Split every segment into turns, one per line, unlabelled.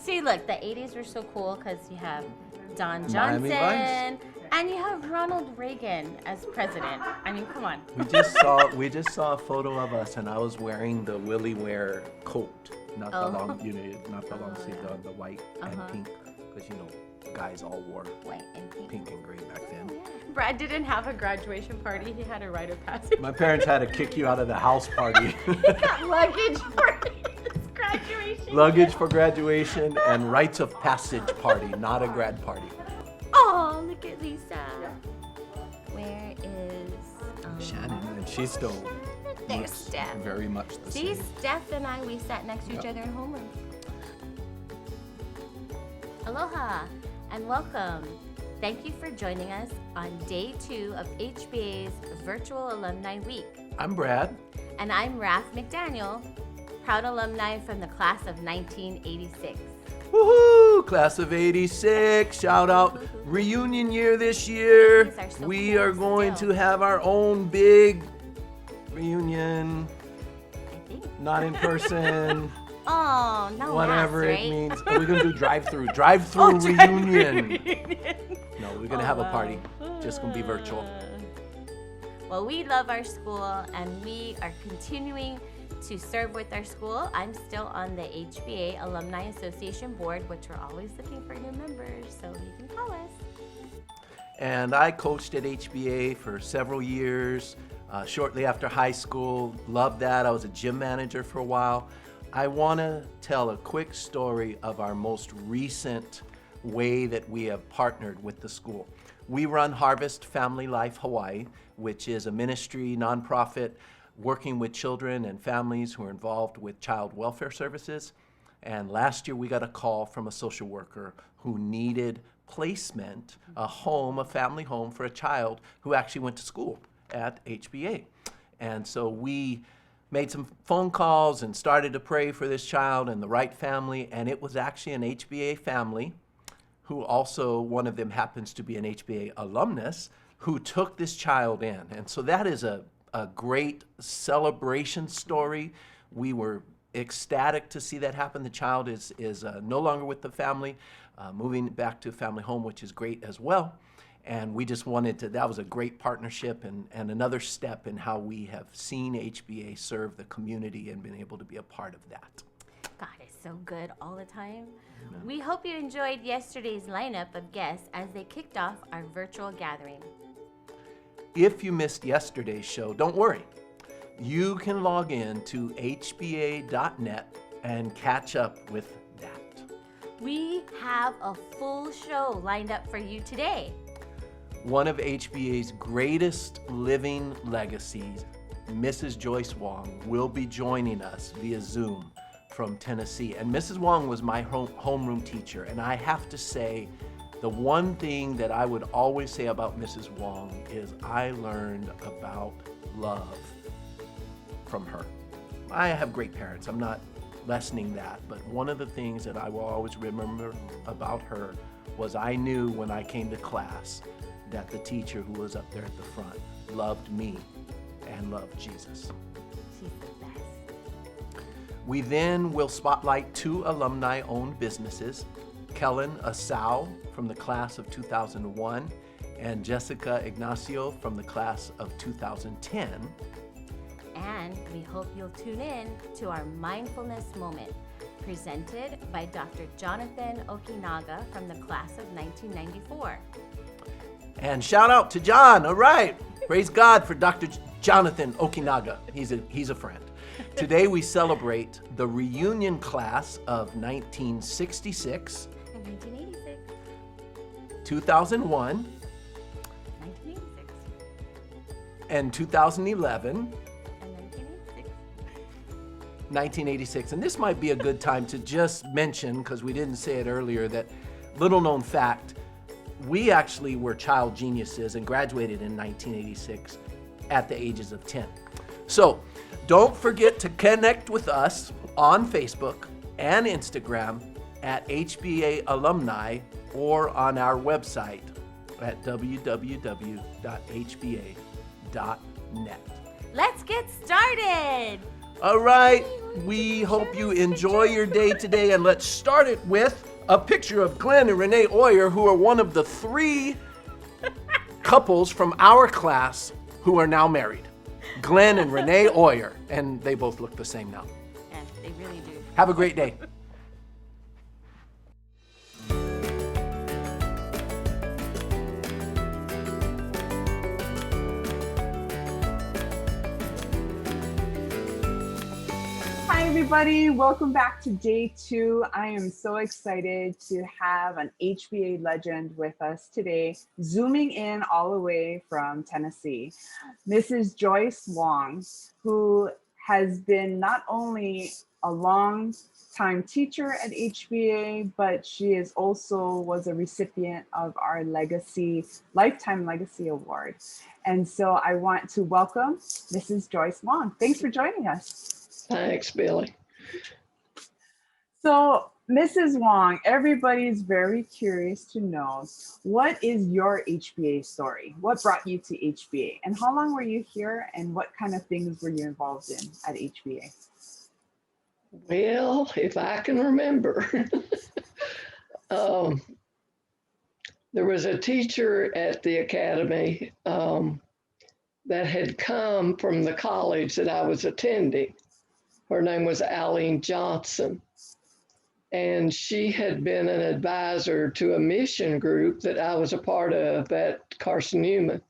See, look, the 80s were so cool because you have Don
Miami
Johnson and you have Ronald Reagan as president. I mean, come on.
We just saw a photo of us, and I was wearing the Willie Ware coat, not the long sleeve, the white and pink, because guys all wore
White and pink.
pink and gray back then.
Brad didn't have a graduation party. He had a rite of passage.
My parents had to kick you out of the house party.
He got luggage for his graduation.
Luggage for graduation and rites of passage party, not a grad party.
Oh, look at Lisa. Where is
Shannon, and she's still
There's
looks
Steph.
very much the
See,
same.
Steph and I, we sat next to each other in homeroom. Aloha and welcome. Thank you for joining us on day 2 of HBA's Virtual Alumni Week.
I'm Brad.
And I'm Raph McDaniel, proud alumni from the class of 1986.
Woohoo! Class of 86. Shout out. Reunion year this year.
These are so
We
cool
are going
still.
to have our own big reunion.
I think.
Not in person.
Oh, no
Whatever
mass,
it
right?
means. We're going to do drive-through. Drive-through reunion. No, we're going to have a party. Just going to be virtual.
Well, we love our school and we are continuing to serve with our school. I'm still on the HBA Alumni Association Board, which we're always looking for new members, so you can call us.
And I coached at HBA for several years, shortly after high school. Loved that. I was a gym manager for a while. I want to tell a quick story of our most recent way that we have partnered with the school. We run Harvest Family Life Hawaii, which is a ministry, nonprofit, working with children and families who are involved with child welfare services. And last year we got a call from a social worker who needed placement, a home, a family home for a child who actually went to school at HBA. And so we made some phone calls and started to pray for this child and the right family. And it was actually an HBA family who also, one of them happens to be an HBA alumnus, who took this child in. And so that is a great celebration story. We were ecstatic to see that happen. The child is no longer with the family, moving back to a family home, which is great as well. And we just wanted to, that was a great partnership and another step in how we have seen HBA serve the community and been able to be a part of that.
God is so good all the time. We hope you enjoyed yesterday's lineup of guests as they kicked off our virtual gathering.
If you missed yesterday's show, don't worry. You can log in to hba.net and catch up with that.
We have a full show lined up for you today.
One of HBA's greatest living legacies, Mrs. Joyce Wong, will be joining us via Zoom from Tennessee. And Mrs. Wong was my homeroom teacher. And I have to say, the one thing that I would always say about Mrs. Wong is I learned about love from her. I have great parents. I'm not lessening that. But one of the things that I will always remember about her was I knew when I came to class that the teacher who was up there at the front loved me and loved Jesus.
She's the best.
We then will spotlight 2 alumni-owned businesses, Kellen Asao from the class of 2001 and Jessica Ignacio from the class of 2010.
And we hope you'll tune in to our Mindfulness Moment, presented by Dr. Jonathan Okinaga from the class of 1994.
And shout out to John, all right. Praise God for Dr. Jonathan Okinaga. He's a friend. Today we celebrate the reunion class of 1966,
And 1986.
2001,
1986.
and 2011,
And 1986.
1986. And this might be a good time to just mention, because we didn't say it earlier, that little known fact, we actually were child geniuses and graduated in 1986 at the ages of 10. So don't forget to connect with us on Facebook and Instagram at HBA Alumni or on our website at www.hba.net.
Let's get started.
All right, we hope you enjoy your day today, and let's start it with a picture of Glenn and Renee Oyer, who are one of the 3 couples from our class who are now married. Glenn and Renee Oyer, and they both look the same now.
Yeah, they really do.
Have a great day.
Hi, everybody. Welcome back to day 2. I am so excited to have an HBA legend with us today, zooming in all the way from Tennessee, Mrs. Joyce Wong, who has been not only a long-time teacher at HBA, but she is also was a recipient of our Lifetime Legacy Award. And so I want to welcome Mrs. Joyce Wong. Thanks for joining us.
Thanks, Billy.
So, Mrs. Wong, everybody's very curious to know, what is your HBA story? What brought you to HBA? And how long were you here? And what kind of things were you involved in at HBA?
Well, if I can remember, there was a teacher at the academy that had come from the college that I was attending. Her name was Eileen Johnson. And she had been an advisor to a mission group that I was a part of at Carson Newman.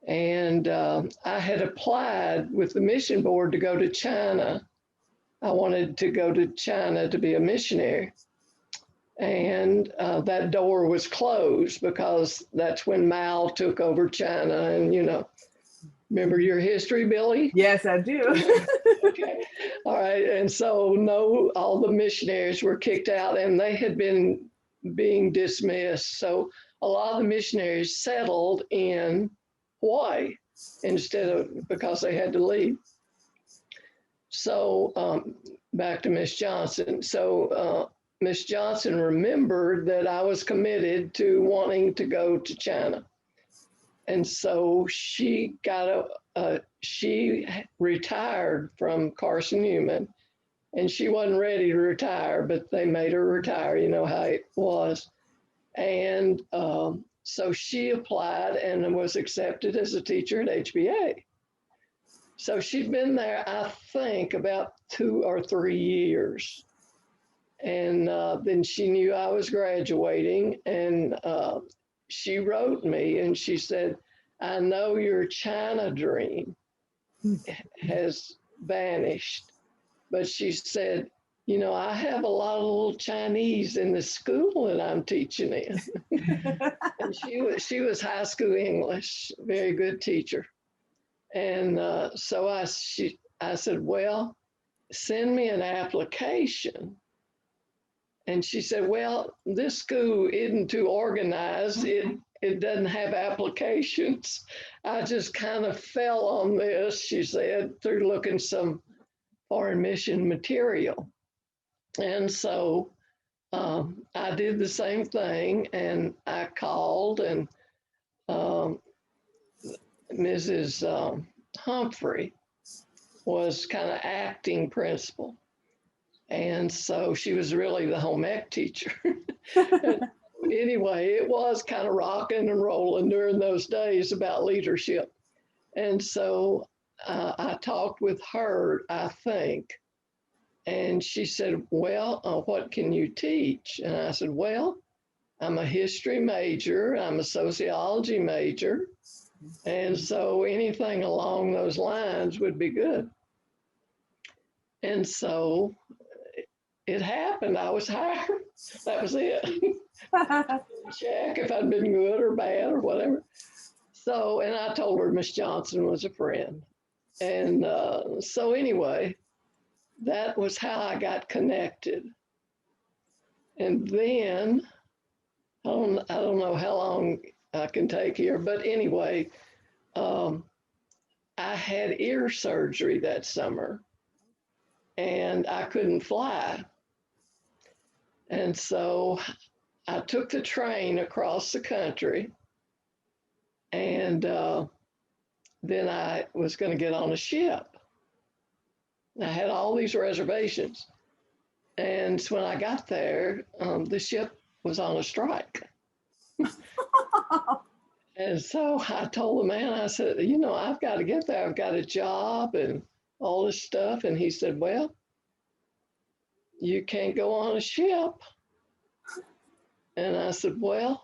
And I had applied with the mission board to go to China. I wanted to go to China to be a missionary. And that door was closed because that's when Mao took over China. And, you know, remember your history, Billy?
Yes, I do.
Okay. All right. And so, no, all the missionaries were kicked out and they had been being dismissed. So a lot of the missionaries settled in Hawaii instead of, because they had to leave. So back to Miss Johnson. So Miss Johnson remembered that I was committed to wanting to go to China. And so she she retired from Carson Newman, and she wasn't ready to retire, but they made her retire, you know how it was. And so she applied and was accepted as a teacher at HBA. So she'd been there, I think, about 2 or 3 years. And then she knew I was graduating, and she wrote me and she said, I know your China dream has vanished. But she said, you know, I have a lot of little Chinese in the school that I'm teaching in. And she was high school English, very good teacher. And so I said, well, send me an application. And she said, well, this school isn't too organized. It doesn't have applications. I just kind of fell on this, she said, through looking some foreign mission material. And so I did the same thing, and I called, and Mrs. Humphrey was kind of acting principal. And so she was really the home ec teacher. Anyway, it was kind of rocking and rolling during those days about leadership. And so I talked with her, I think, and she said, well, what can you teach? And I said, well, I'm a history major, I'm a sociology major, and so anything along those lines would be good. And so it happened. I was hired. That was it. Check if I'd been good or bad or whatever. So, and I told her Miss Johnson was a friend. And so anyway, that was how I got connected. And then, I don't know how long I can take here, but anyway, I had ear surgery that summer and I couldn't fly. And so I took the train across the country, and then I was going to get on a ship. I had all these reservations. And so when I got there, the ship was on a strike. And so I told the man, I said, you know, I've got to get there. I've got a job and all this stuff. And he said, well, you can't go on a ship. And I said, well,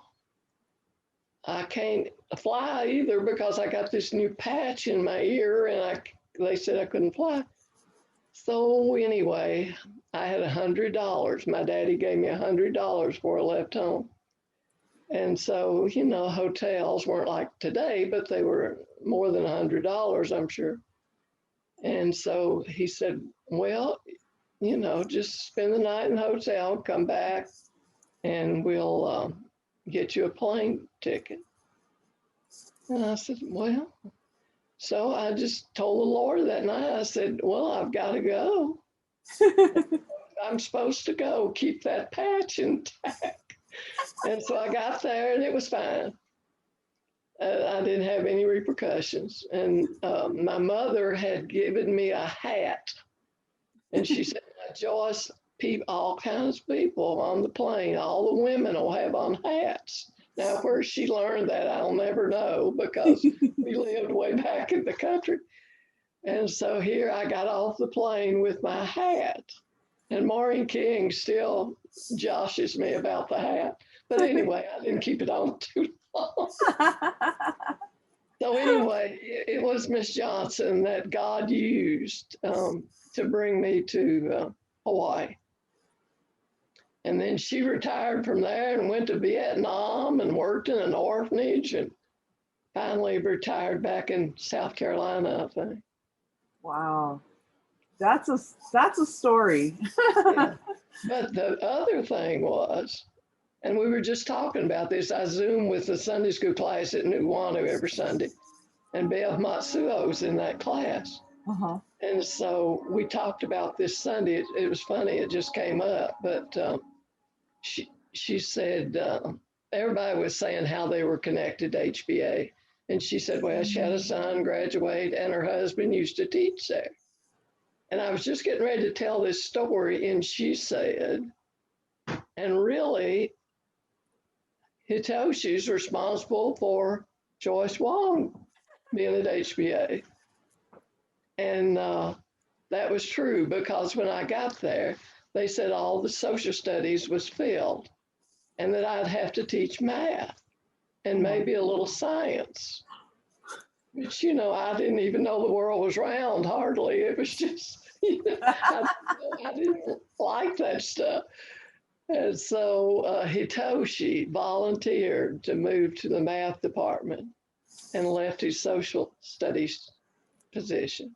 I can't fly either because I got this new patch in my ear and they said I couldn't fly. So anyway, I had $100. My daddy gave me $100 before I left home. And so, you know, hotels weren't like today, but they were more than $100, I'm sure. And so he said, well, you know, just spend the night in the hotel, come back, and we'll get you a plane ticket. And I said, well, so I just told the Lord that night, I said, well, I've got to go. I'm supposed to go, keep that patch intact. And so I got there and it was fine. I didn't have any repercussions. And my mother had given me a hat. And she said, Joyce, all kinds of people on the plane, all the women will have on hats. Now, where she learned that, I'll never know because we lived way back in the country. And so here I got off the plane with my hat. And Maureen King still joshes me about the hat. But anyway, I didn't keep it on too long. So anyway, it was Miss Johnson that God used to bring me to Hawaii. And then she retired from there and went to Vietnam and worked in an orphanage and finally retired back in South Carolina, I think.
Wow. That's a story.
Yeah. But the other thing was, and we were just talking about this, I Zoom with the Sunday school class at Nuuanu every Sunday, and Bev Matsuo's in that class.
Uh-huh.
And so we talked about this Sunday. It was funny, it just came up, but she said, everybody was saying how they were connected to HBA. And she said, well, she had a son graduate and her husband used to teach there. And I was just getting ready to tell this story, and she said, and really, Hitoshi's responsible for Joyce Wong being at HBA. And that was true because when I got there, they said all the social studies was filled and that I'd have to teach math and maybe a little science. Which, you know, I didn't even know the world was round, hardly. It was just, you know, I didn't like that stuff. And so Hitoshi volunteered to move to the math department and left his social studies position.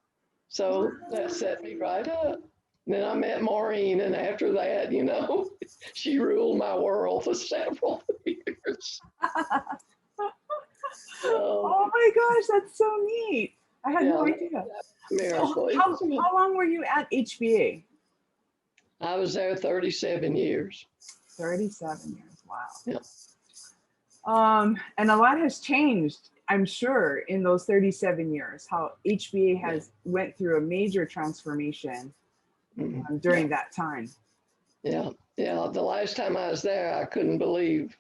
So that set me right up. And then I met Maureen, and after that, you know, she ruled my world for several years.
Oh my gosh, that's so neat. I had no idea.
Miracle.
So how long were you at HBA?
I was there 37 years.
37 years, wow.
Yeah.
And a lot has changed, I'm sure, in those 37 years, how HBA has went through a major transformation during that time.
Yeah, the last time I was there, I couldn't believe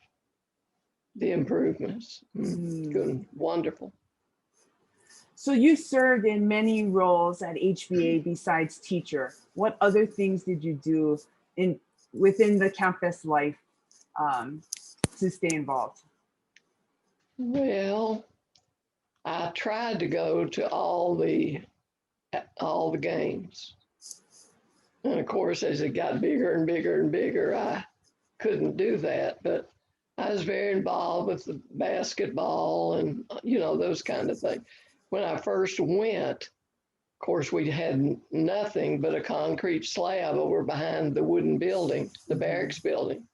the improvements. Good, wonderful.
So you served in many roles at HBA besides teacher. What other things did you do within the campus life to stay involved?
Well, I tried to go to all the games. And of course, as it got bigger and bigger and bigger, I couldn't do that. But I was very involved with the basketball and, you know, those kind of things. When I first went, of course, we had nothing but a concrete slab over behind the wooden building, the barracks building.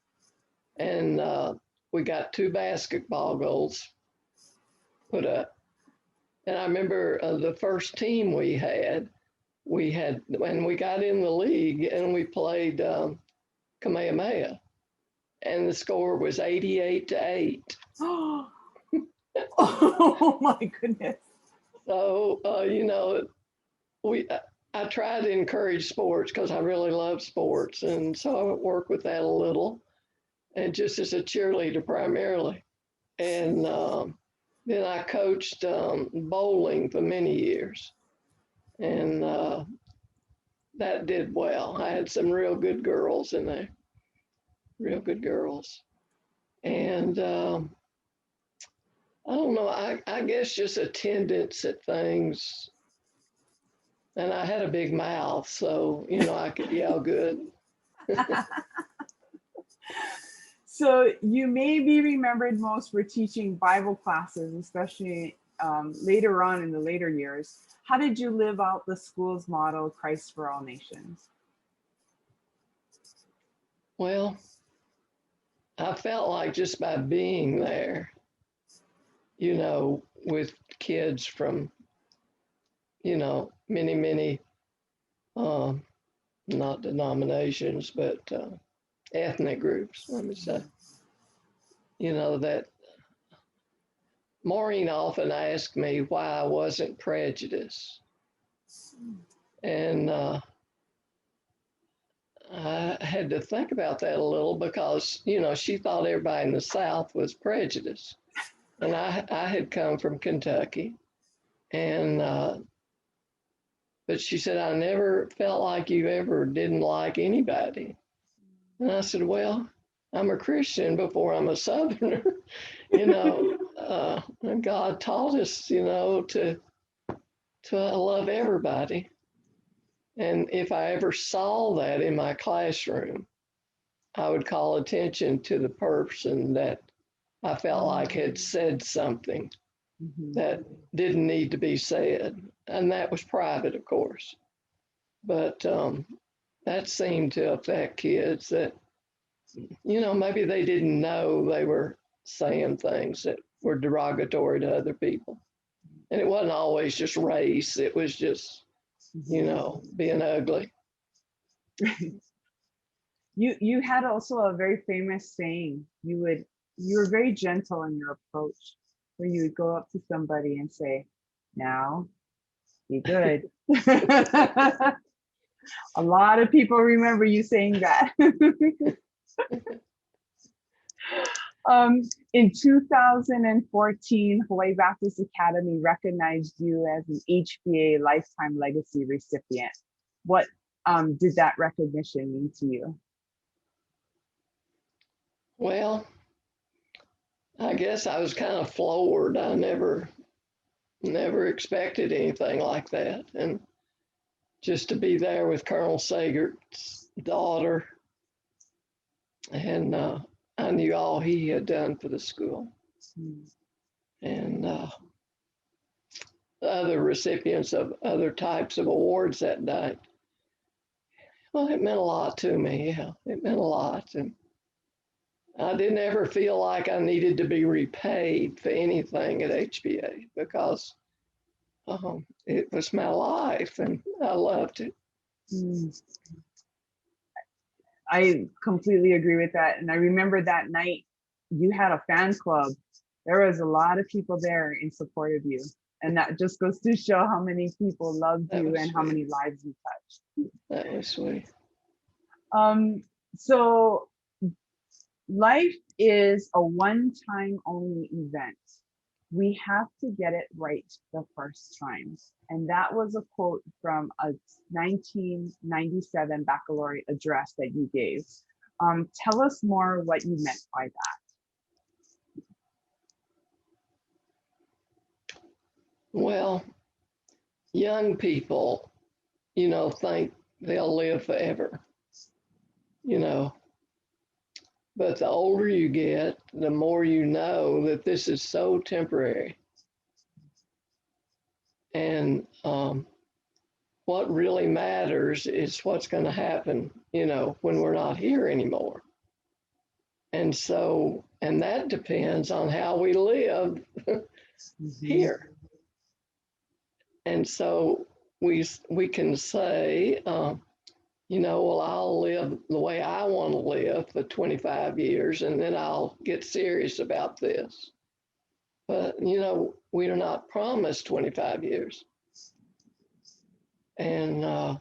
And we got 2 basketball goals put up. And I remember the first team we had, when we got in the league and we played Kamehameha, and the score was 88-8.
Oh my goodness.
So, you know, I try to encourage sports because I really love sports. And so I would work with that a little, and just as a cheerleader primarily. And then I coached bowling for many years. And that did well. I had some real good girls in there, real good girls. And I don't know, I guess just attendance at things. And I had a big mouth, so, I could yell good.
So you may be remembered most for teaching Bible classes, especially later on in the later years. How did you live out the school's motto, Christ for all nations?
Well, I felt like just by being there, with kids from, many, many, not denominations, but ethnic groups, let me say, that Maureen often asked me why I wasn't prejudiced. And I had to think about that a little because, she thought everybody in the South was prejudiced. And I had come from Kentucky. And, but she said, I never felt like you ever didn't like anybody. And I said, well, I'm a Christian before I'm a Southerner, and God taught us, to love everybody. And if I ever saw that in my classroom, I would call attention to the person that I felt like had said something that didn't need to be said. And that was private, of course. But that seemed to affect kids that, maybe they didn't know they were saying things that were derogatory to other people. And it wasn't always just race, it was just, being ugly.
You had also a very famous saying. You were very gentle in your approach, where you would go up to somebody and say, now be good. A lot of people remember you saying that. In 2014, Hawaii Baptist Academy recognized you as an HBA Lifetime Legacy recipient. What did that recognition mean to you?
Well, I guess I was kind of floored. I never expected anything like that. And just to be there with Colonel Sagert's daughter, and I knew all he had done for the school. And the other recipients of other types of awards that night, well, it meant a lot to me. Yeah, it meant a lot. And I didn't ever feel like I needed to be repaid for anything at HBA because it was my life and I loved it.
I completely agree with that. And I remember that night you had a fan club. There was a lot of people there in support of you. And that just goes to show how many people loved you and how many lives you touched.
That was sweet.
So life is a one-time only event. We have to get it right the first time. And that was a quote from a 1997 baccalaureate address that you gave. Tell us more what you meant by that.
Well, young people, think they'll live forever, But the older you get, the more you know that this is so temporary. And what really matters is what's going to happen, when we're not here anymore. And so, and that depends on how we live here. And so we can say, well, I'll live the way I want to live for 25 years, and then I'll get serious about this. But, we are not promised 25 years. And I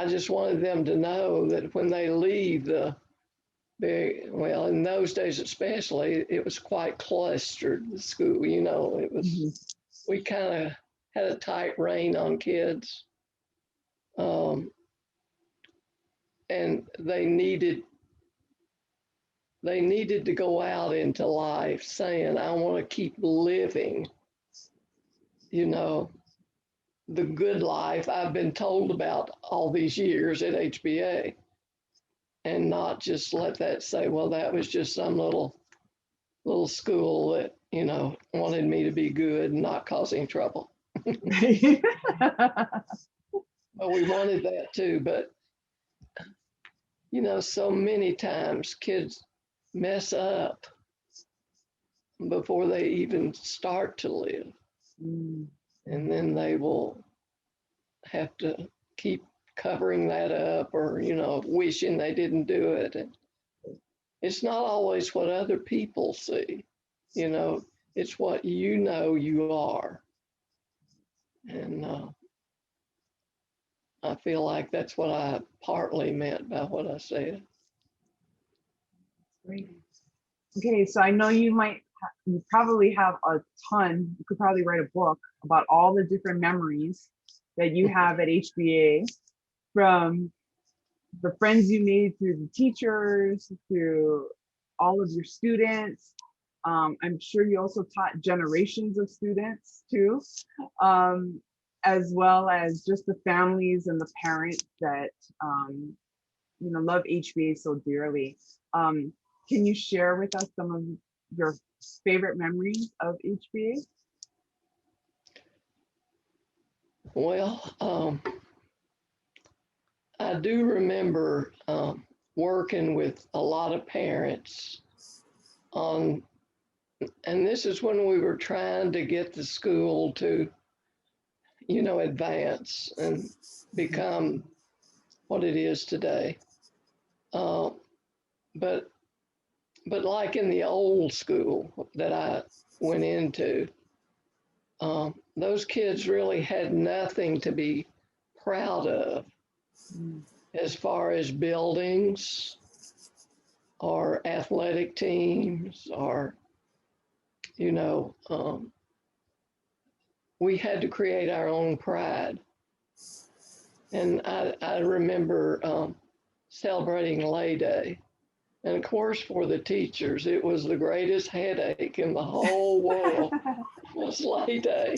just wanted them to know that when they leave well, in those days especially, it was quite clustered, the school, you know, it was, we kind of had a tight rein on kids. And they needed to go out into life saying, I want to keep living, you know, the good life I've been told about all these years at HBA, and not just let that say, well, that was just some little school that, you know, wanted me to be good and not cause any trouble. Well, we wanted that too, but you know, so many times kids mess up before they even start to live. And then they will have to keep covering that up, or, you know, wishing they didn't do it. And it's not always what other people see, you know, it's what you know you are. And I feel like that's what I partly meant by what I said.
Great. Okay, so I know you probably have a ton. You could probably write a book about all the different memories that you have at HBA, from the friends you made through the teachers, through all of your students. I'm sure you also taught generations of students too, as well as just the families and the parents that you know, love HBA so dearly. Can you share with us some of your favorite memories of HBA?
Well, I do remember working with a lot of parents on, and this is when we were trying to get the school to, you know, advance and become what it is today. But like in the old school that I went into, those kids really had nothing to be proud of as far as buildings or athletic teams, or, you know, we had to create our own pride. And I remember celebrating Lay Day. And of course, for the teachers, it was the greatest headache in the whole world was Lay Day.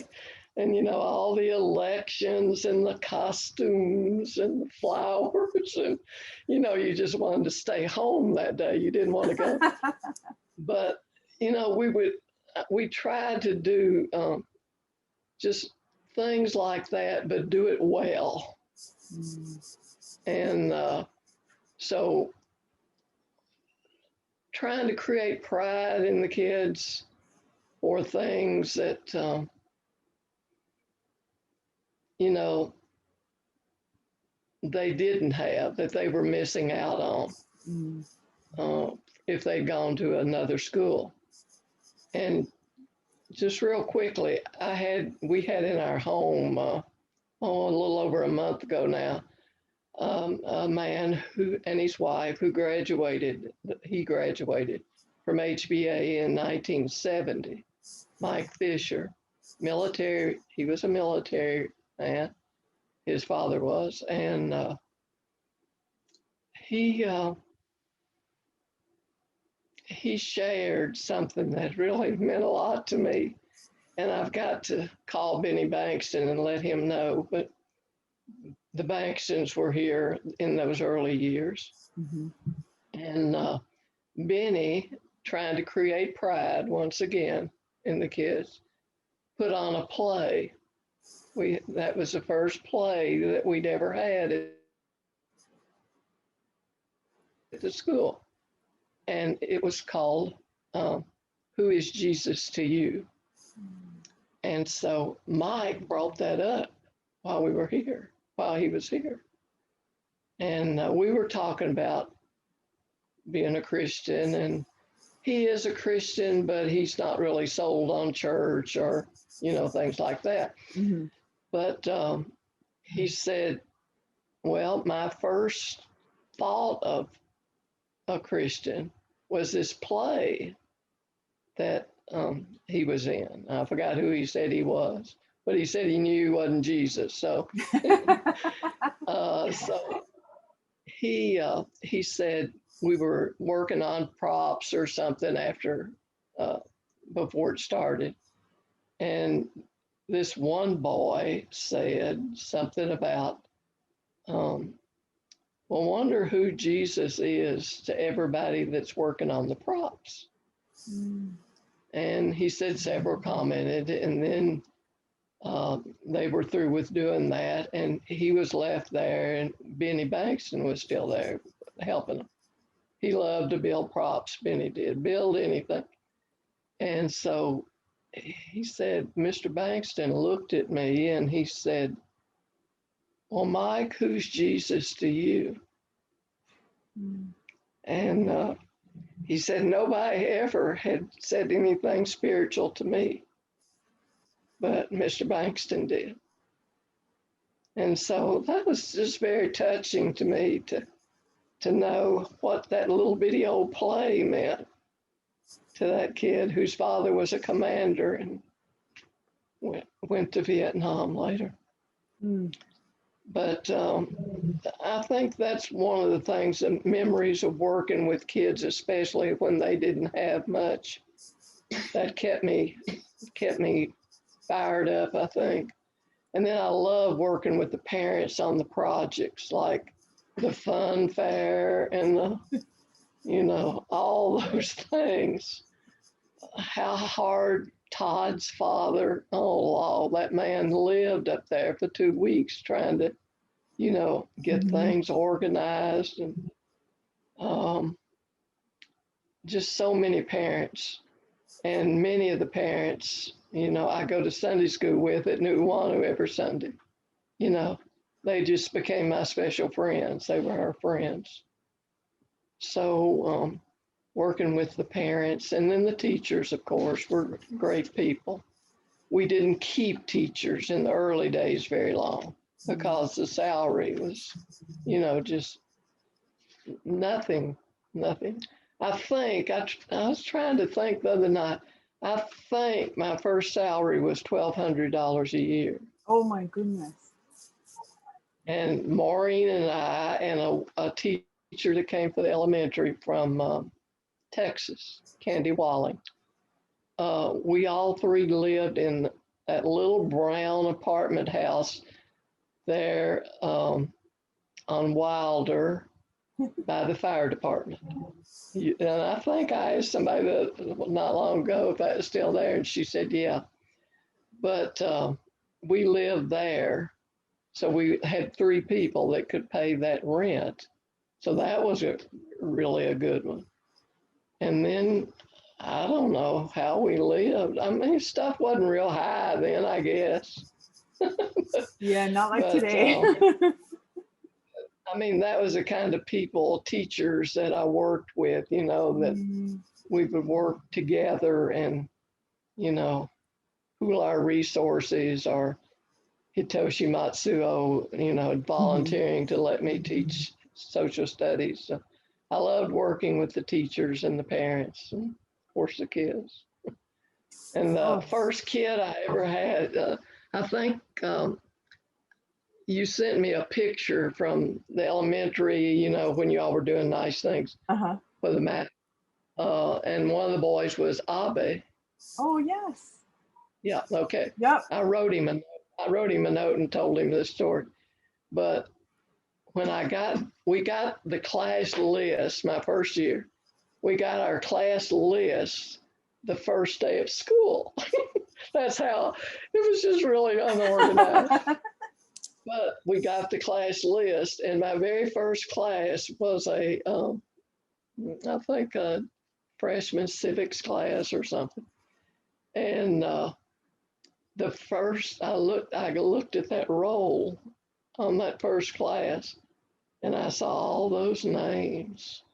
And, you know, all the elections and the costumes and the flowers. And, you know, you just wanted to stay home that day. You didn't want to go. But, you know, we tried to do just things like that, but do it well. And so trying to create pride in the kids for things that, you know, they didn't have, that they were missing out on if they'd gone to another school. And just real quickly, we had in our home, a little over a month ago now, a man and his wife he graduated from HBA in 1970, Mike Fisher, military, he was a military man, his father was, and he shared something that really meant a lot to me. And I've got to call Benny Bankston and let him know, but the Bankstons were here in those early years. And Benny, trying to create pride once again in the kids, put on a play. That was the first play that we'd ever had at the school. And it was called Who is Jesus to You? And so Mike brought that up while he was here. And we were talking about being a Christian, and he is a Christian, but he's not really sold on church or, you know, things like that. But he said, well, my first thought of a Christian was this play that he was in. I forgot who he said he was, but he said he knew he wasn't Jesus. So, so he said we were working on props or something after before it started, and this one boy said something about, well, wonder who Jesus is to everybody that's working on the props. Mm. And he said several commented, and then they were through with doing that, and he was left there, and Benny Bankston was still there helping him. He loved to build props, Benny did, build anything. And so he said, Mr. Bankston looked at me and he said, well, Mike, who's Jesus to you? Mm. And he said, nobody ever had said anything spiritual to me, but Mr. Bankston did. And so that was just very touching to me to know what that little bitty old play meant to that kid whose father was a commander and went to Vietnam later. Mm. But I think that's one of the things, the memories of working with kids, especially when they didn't have much, that kept me fired up, I think. And then I love working with the parents on the projects, like the fun fair and the, all those things. How hard Todd's father, that man lived up there for 2 weeks trying to, get things organized, and just so many parents. And many of the parents, I go to Sunday school with at Nuuanu every Sunday. They just became my special friends. They were our friends. So working with the parents, and then the teachers, of course, were great people. We didn't keep teachers in the early days very long because the salary was, just nothing. I think, I was trying to think the other night, I think my first salary was $1,200 a year.
Oh my goodness.
And Maureen and I and a teacher that came for the elementary from Texas, Candy Walling, we all three lived in that little brown apartment house there on Wilder by the fire department. And I think I asked somebody not long ago if that was still there, and she said, yeah. But we lived there, so we had 3 people that could pay that rent. So that was really a good one. And then I don't know how we lived. I mean, stuff wasn't real high then, I guess.
Yeah, not like today.
I mean, that was the kind of teachers that I worked with, that we would work together and, pool our resources, or Hitoshi Matsuo, volunteering to let me teach social studies. So I loved working with the teachers and the parents and, of course, the kids. And the first kid I ever had, I think you sent me a picture from the elementary, when you all were doing nice things for the math. And one of the boys was Abe.
Oh, yes.
Yeah, okay.
Yep.
I wrote him a note and told him this story. But when we got the class list my first year, we got our class list the first day of school. That's how, it was just really unorganized. But we got the class list, and my very first class was I think a freshman civics class or something. And I looked at that roll on that first class, and I saw all those names,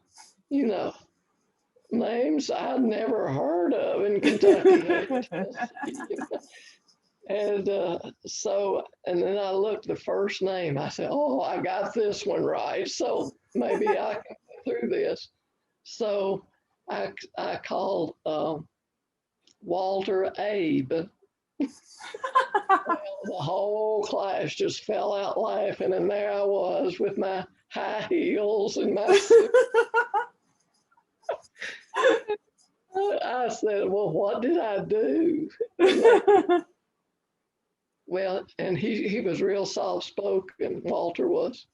names I'd never heard of in Kentucky. And and then I looked the first name. I said, "Oh, I got this one right. So maybe I can get through this." So I called Walter Abe. The whole class just fell out laughing, and there I was with my high heels and my suit. I said, "Well, what did I do?" Well, and he was real soft spoken, Walter was.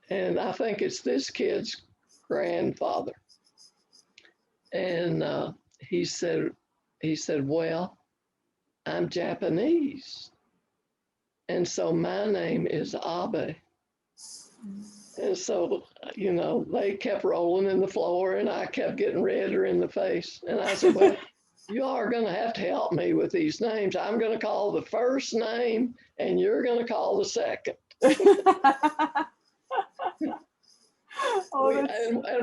And I think it's this kid's grandfather. And he said, "Well, I'm Japanese. And so my name is Abe." And so, they kept rolling in the floor and I kept getting redder in the face. And I said, "Well, you are going to have to help me with these names. I'm going to call the first name and you're going to call the second." And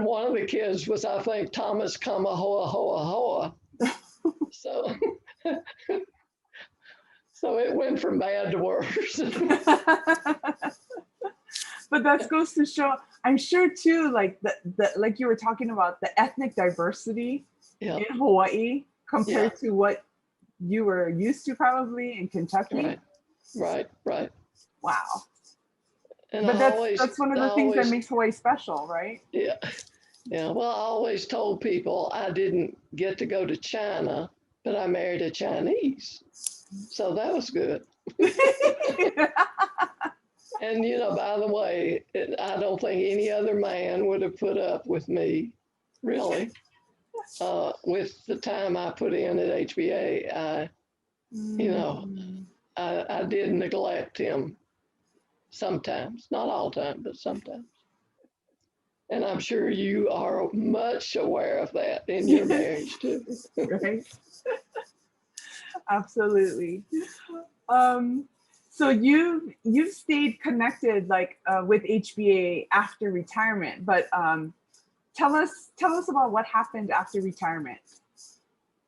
one of the kids was, I think, Thomas Kamahoa Hoa Hoa. So, so it went from bad to worse.
But that goes to show, I'm sure too, like like you were talking about, the ethnic diversity in Hawaii compared to what you were used to probably in Kentucky.
Right.
Wow.
And
but that's one of the things that makes Hawaii special, right?
Yeah. Well, I always told people I didn't get to go to China, but I married a Chinese. So that was good. And, by the way, I don't think any other man would have put up with me, really. With the time I put in at HBA, I did neglect him sometimes, not all the time, but sometimes. And I'm sure you are much aware of that in your marriage too.
Right. Absolutely. So you've stayed connected with HBA after retirement, but tell us about what happened after retirement.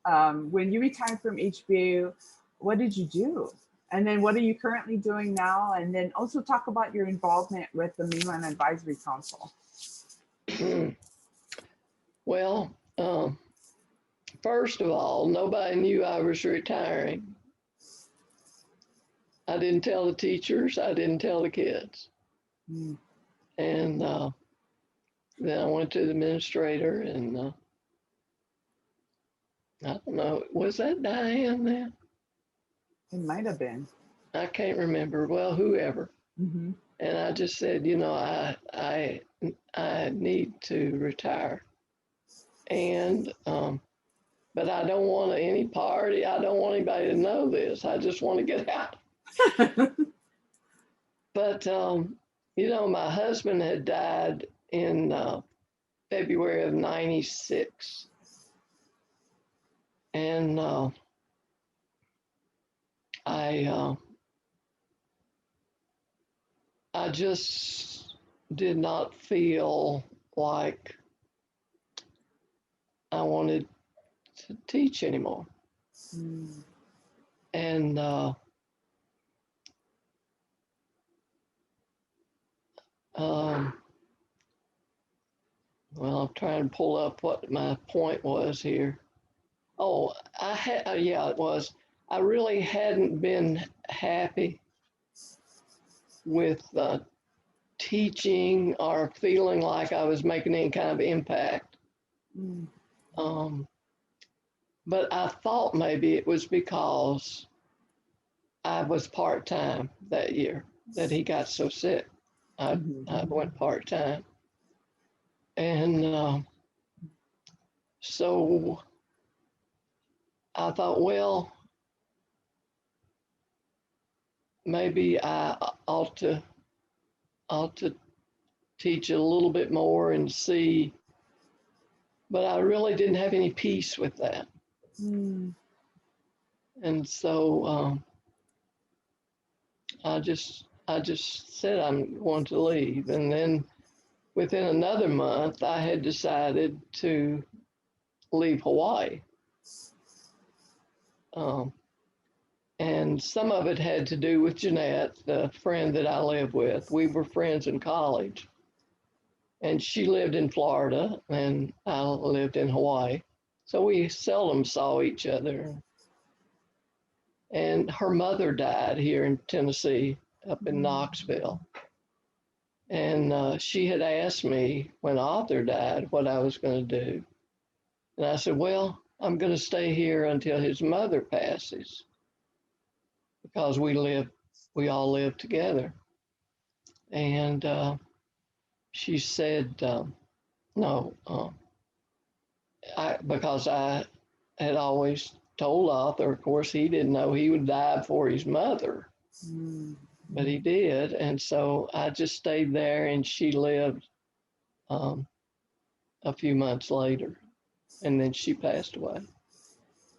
When you retired from HBA, what did you do? And then what are you currently doing now? And then also talk about your involvement with the Mainland Advisory Council.
Well, first of all, nobody knew I was retiring. I didn't tell the teachers. I didn't tell the kids. And then I went to the administrator and I don't know, was that Diane then?
It might have been.
I can't remember. Well, whoever.
Mm-hmm.
And I just said, I need to retire. And, but I don't want any party. I don't want anybody to know this. I just want to get out. But, my husband had died in February of '96. And I just did not feel like I wanted to teach anymore. And well, I'm trying to pull up what my point was here. Oh, it was. I really hadn't been happy with teaching or feeling like I was making any kind of impact. But I thought maybe it was because I was part-time that year that he got so sick. I went part-time. And so I thought, well, maybe I ought to teach a little bit more and see, but I really didn't have any peace with that. And so I just said I'm going to leave. And then within another month, I had decided to leave Hawaii. And some of it had to do with Jeanette, the friend that I live with. We were friends in college. And she lived in Florida and I lived in Hawaii. So we seldom saw each other. And her mother died here in Tennessee, up in Knoxville. And she had asked me when Arthur died what I was going to do. And I said, well, I'm going to stay here until his mother passes because we all live together. And she said, no, because I had always told Arthur, of course, he didn't know he would die before his mother, but he did. And so I just stayed there and she lived a few months later, and then she passed away.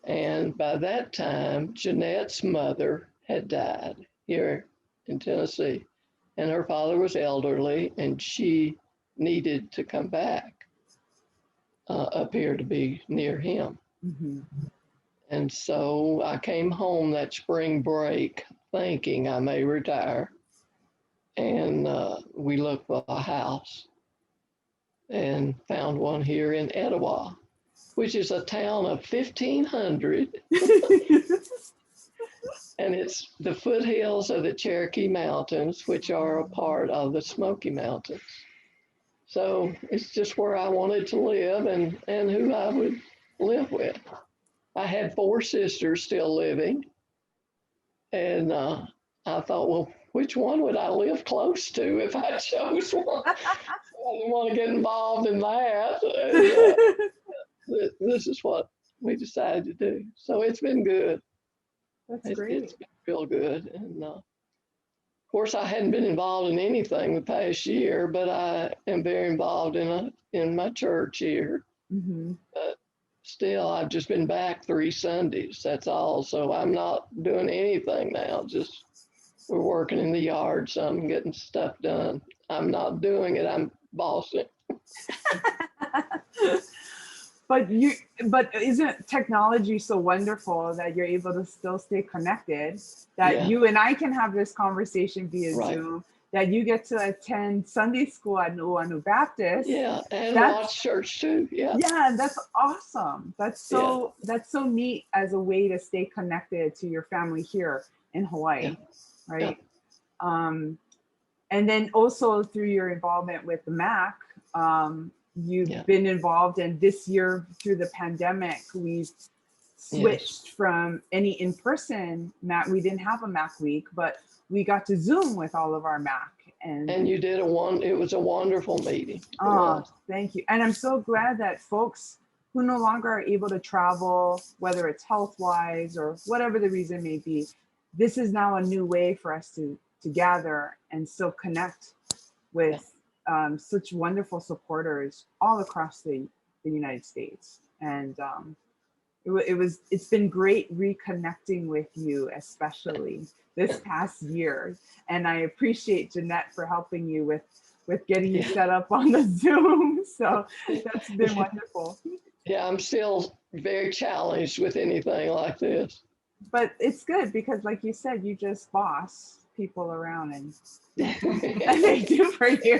And by that time, Jeanette's mother had died here in Tennessee, and her father was elderly, and she needed to come back up here to be near him.
Mm-hmm.
And so I came home that spring break thinking I may retire, and we looked for a house and found one here in Etowah, which is a town of 1,500. And it's the foothills of the Cherokee Mountains, which are a part of the Smoky Mountains. So it's just where I wanted to live and who I would live with. I had 4 sisters still living. And I thought, well, which one would I live close to if I chose one? I didn't want to get involved in that. And, this is what we decided to do. So it's been good.
That's great.
It's been real good. And of course, I hadn't been involved in anything the past year, but I am very involved in my church here.
Mm-hmm.
But still, I've just been back 3 Sundays. That's all. So I'm not doing anything now. Just we're working in the yard, so I'm getting stuff done. I'm not doing it. I'm bossing.
But isn't technology so wonderful that you're able to still stay connected, that you and I can have this conversation via Zoom, that you get to attend Sunday school at Nuuanu Baptist.
Yeah, and watch church too. Yeah.
Yeah, that's awesome. That's so neat as a way to stay connected to your family here in Hawaii, right? Yeah. And then also through your involvement with the MAC, you've been involved, and this year through the pandemic, we've switched from any in-person MAC. We didn't have a MAC week, but we got to Zoom with all of our MAC. And
you did it was a wonderful meeting.
Oh, thank you. And I'm so glad that folks who no longer are able to travel, whether it's health-wise or whatever the reason may be, this is now a new way for us to gather and still connect with such wonderful supporters all across the United States. And it's been great reconnecting with you, especially this past year. And I appreciate Jeanette for helping you with getting you set up on the Zoom. So that's been wonderful.
Yeah, I'm still very challenged with anything like this.
But it's good because, like you said, you just boss people around and they do for you.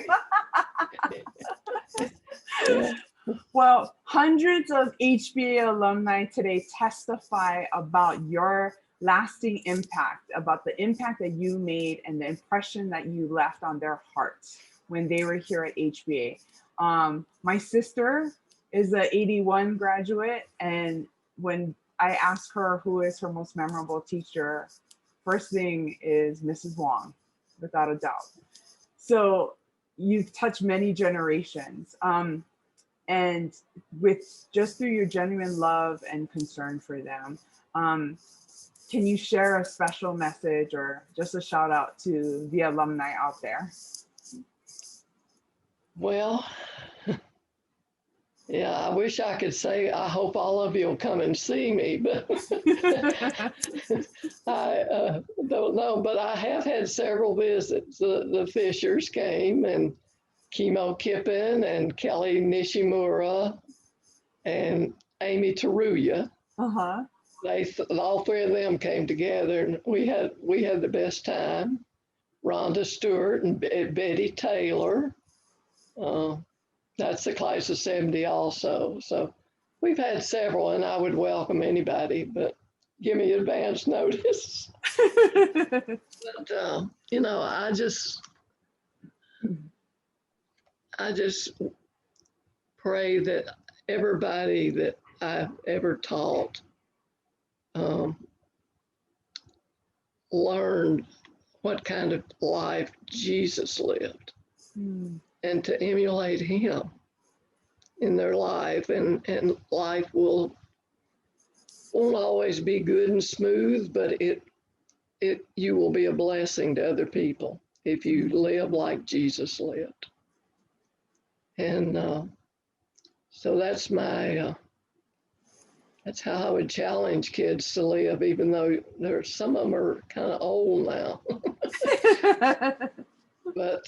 Well, hundreds of HBA alumni today testify about your lasting impact, about the impact that you made and the impression that you left on their hearts when they were here at HBA. My sister is an 81 graduate, and when I asked her who is her most memorable teacher, first thing is Mrs. Wong, without a doubt. So you've touched many generations. And with just through your genuine love and concern for them, can you share a special message or just a shout out to the alumni out there?
Well, yeah, I wish I could say I hope all of you will come and see me, but I don't know. But I have had several visits. The Fishers came, and Kimo Kippen, and Kelly Nishimura, and Amy Taruya. All three of them came together, and we had the best time. Rhonda Stewart and Betty Taylor. That's the class of 70 also. So we've had several, and I would welcome anybody, but give me advance notice. But, I just pray that everybody that I've ever taught learned what kind of life Jesus lived and to emulate him in their life. And life won't always be good and smooth, but you will be a blessing to other people if you live like Jesus lived. And so that's how I would challenge kids to live, even though some of them are kind of old now. But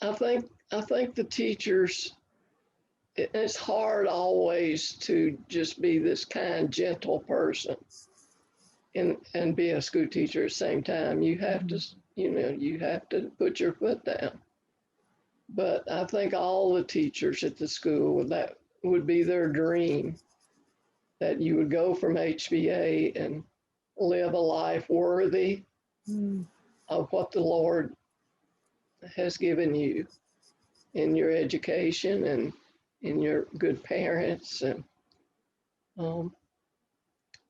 I think the teachers, it's hard always to just be this kind, gentle person and be a school teacher at the same time. You have to, you have to put your foot down. But I think all the teachers at the school, that would be their dream, that you would go from HBA and live a life worthy of what the Lord has given you in your education and in your good parents. And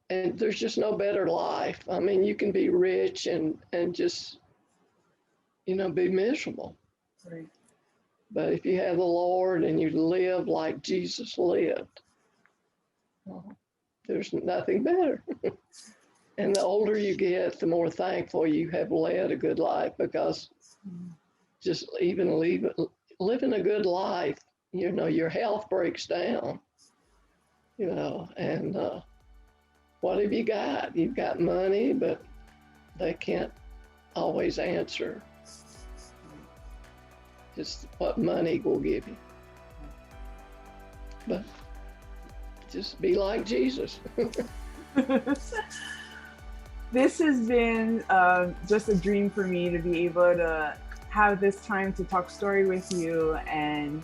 there's just no better life. I mean, you can be rich and just, be miserable.
Right.
But if you have the Lord and you live like Jesus lived, there's nothing better. And the older you get, the more thankful you have led a good life, because just even living a good life, your health breaks down, and what have you got? You've got money, but they can't always answer just what money will give you. But just be like Jesus.
This has been just a dream for me to be able to have this time to talk story with you. And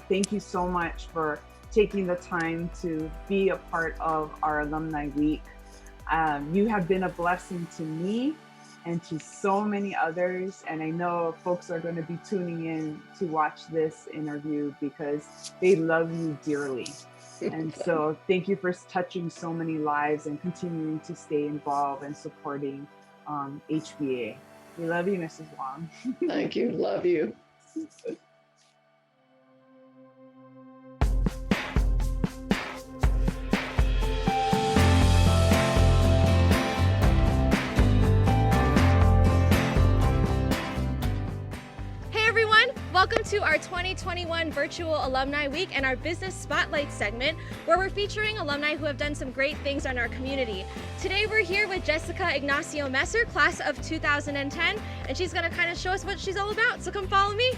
thank you so much for taking the time to be a part of our Alumni Week. You have been a blessing to me and to so many others. And I know folks are going to be tuning in to watch this interview because they love you dearly. And so thank you for touching so many lives and continuing to stay involved and supporting HBA. We love you, Mrs. Wong.
Thank you. Love you.
Welcome to our 2021 Virtual Alumni Week and our Business Spotlight segment, where we're featuring alumni who have done some great things in our community. Today we're here with Jessica Ignacio Messer, class of 2010, and she's going to kind of show us what she's all about. So come follow me.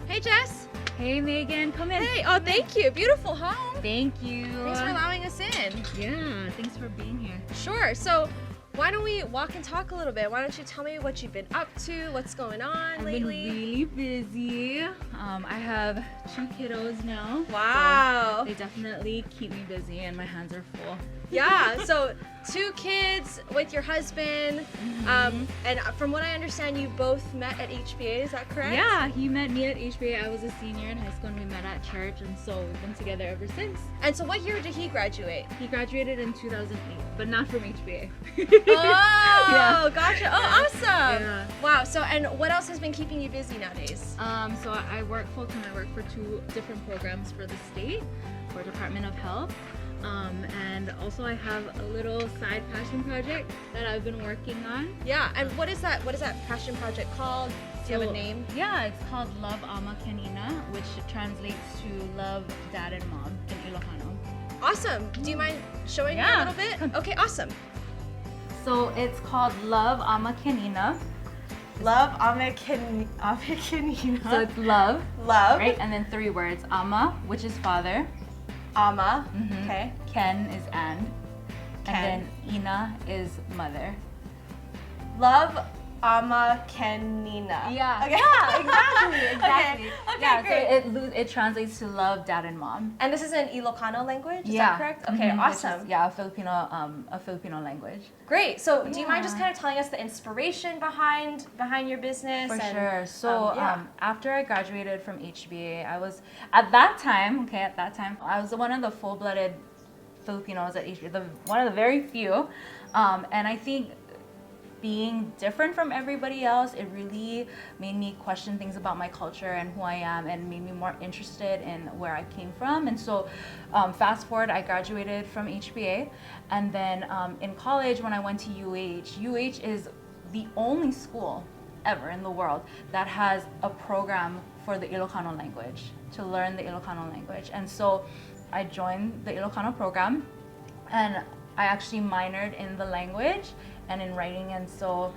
Hey, Jess.
Hey, Megan, come in.
Hey, oh, thank you. Beautiful home.
Thank you.
Thanks for allowing us in.
Yeah, thanks for being here.
Sure. So why don't we walk and talk a little bit? Why don't you tell me what you've been up to, what's going on lately?
I've been really busy. I have 2 kiddos now.
Wow.
So they definitely keep me busy and my hands are full.
Yeah, so 2 kids with your husband, and from what I understand, you both met at HBA, is that correct?
Yeah, he met me at HBA. I was a senior in high school and we met at church, and so we've been together ever since.
And so what year did he graduate?
He graduated in 2008, but not from HBA.
Oh,
yeah.
Gotcha. Oh, awesome.
Yeah.
Wow, so and what else has been keeping you busy nowadays?
So I work full-time. I work for 2 different programs for the state, for Department of Health. And also I have a little side passion project that I've been working on.
Yeah, and what is that passion project called? Do you have a name?
Yeah, it's called Love Ama Kanina, which translates to Love Dad and Mom in Ilocano.
Awesome. Do you mind showing me a little bit? Okay, awesome.
So it's called Love Ama Kanina.
Love Ama Kanina.
So it's love,
Love.
right? And then 3 words. Ama, which is father.
Ama.
Mhm.
Okay.
Ken is and.
Ken.
And then Ina is mother.
Love, Ama, Ken, Nina.
Yeah.
Okay.
Yeah, exactly.
Okay,
Yeah,
great.
so it translates to love, dad, and mom.
And this is an Ilocano language, is
yeah.
that correct? Okay,
Mhm, which is,
awesome.
yeah, a Filipino language.
Great. So do you mind just
Yeah.
kind of telling us the inspiration behind your business?
For
and,
sure. So
yeah.
after I graduated from HBA, I was at that time, I was one of the full-blooded Filipinos at HBA, one of the very few, and I think being different from everybody else, it really made me question things about my culture and who I am, and made me more interested in where I came from. And so fast forward, I graduated from HBA, and then in college when I went to UH is the only school ever in the world that has a program for the Ilocano language, to learn the Ilocano language. And so I joined the Ilocano program, and I actually minored in the language and in writing. And so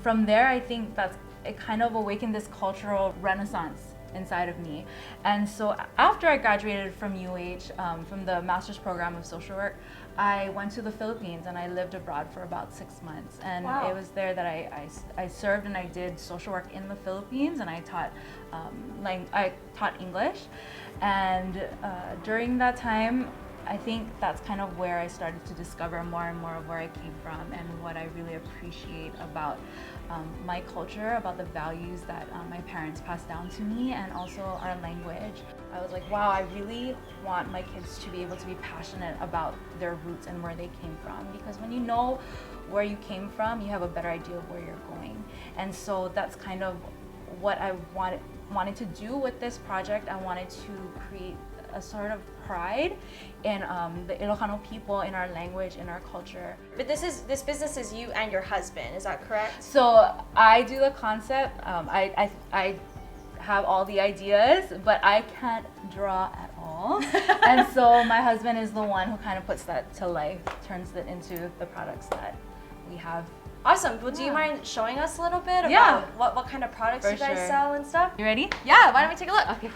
from there, I think it kind of awakened this cultural renaissance inside of me. And so after I graduated from UH, from the master's program of social work, I went to the Philippines and I lived abroad for about 6 months. And
Wow.
it was there that I served and I did social work in the Philippines, and I taught English. And during that time, I think that's kind of where I started to discover more and more of where I came from and what I really appreciate about my culture, about the values that my parents passed down to me, and also our language. I was like, wow, I really want my kids to be able to be passionate about their roots and where they came from, because when you know where you came from, you have a better idea of where you're going. And so that's kind of what I wanted to do with this project. I wanted to create a sort of pride in the Ilocano people, in our language, in our culture.
But this business is you and your husband, is that correct?
So I do the concept. I have all the ideas, but I can't draw at all. And so my husband is the one who kind of puts that to life, turns it into the products that we have.
Awesome. Well, do you mind showing us a little bit about
Yeah.
what kind of products
For
you guys
sure.
sell and stuff?
You ready?
Yeah, why don't we take a look?
Okay.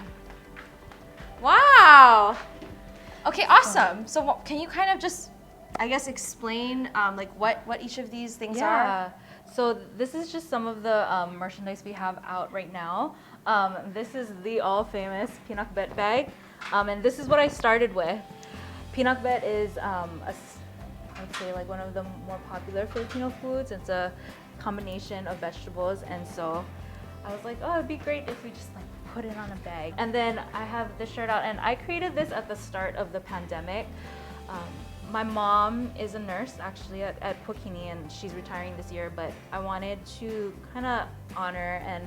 Wow. Okay, awesome. So can you kind of just, I guess, explain like what each of these things are?
Yeah. So this is just some of the merchandise we have out right now. This is the all famous pinakbet bag, and this is what I started with. Pinakbet is I'd say like one of the more popular Filipino foods. It's a combination of vegetables, and so I was like, oh, it'd be great if we just like put it on a bag. And then I have this shirt out, and I created this at the start of the pandemic. My mom is a nurse actually at Pukini, and she's retiring this year, but I wanted to kind of honor and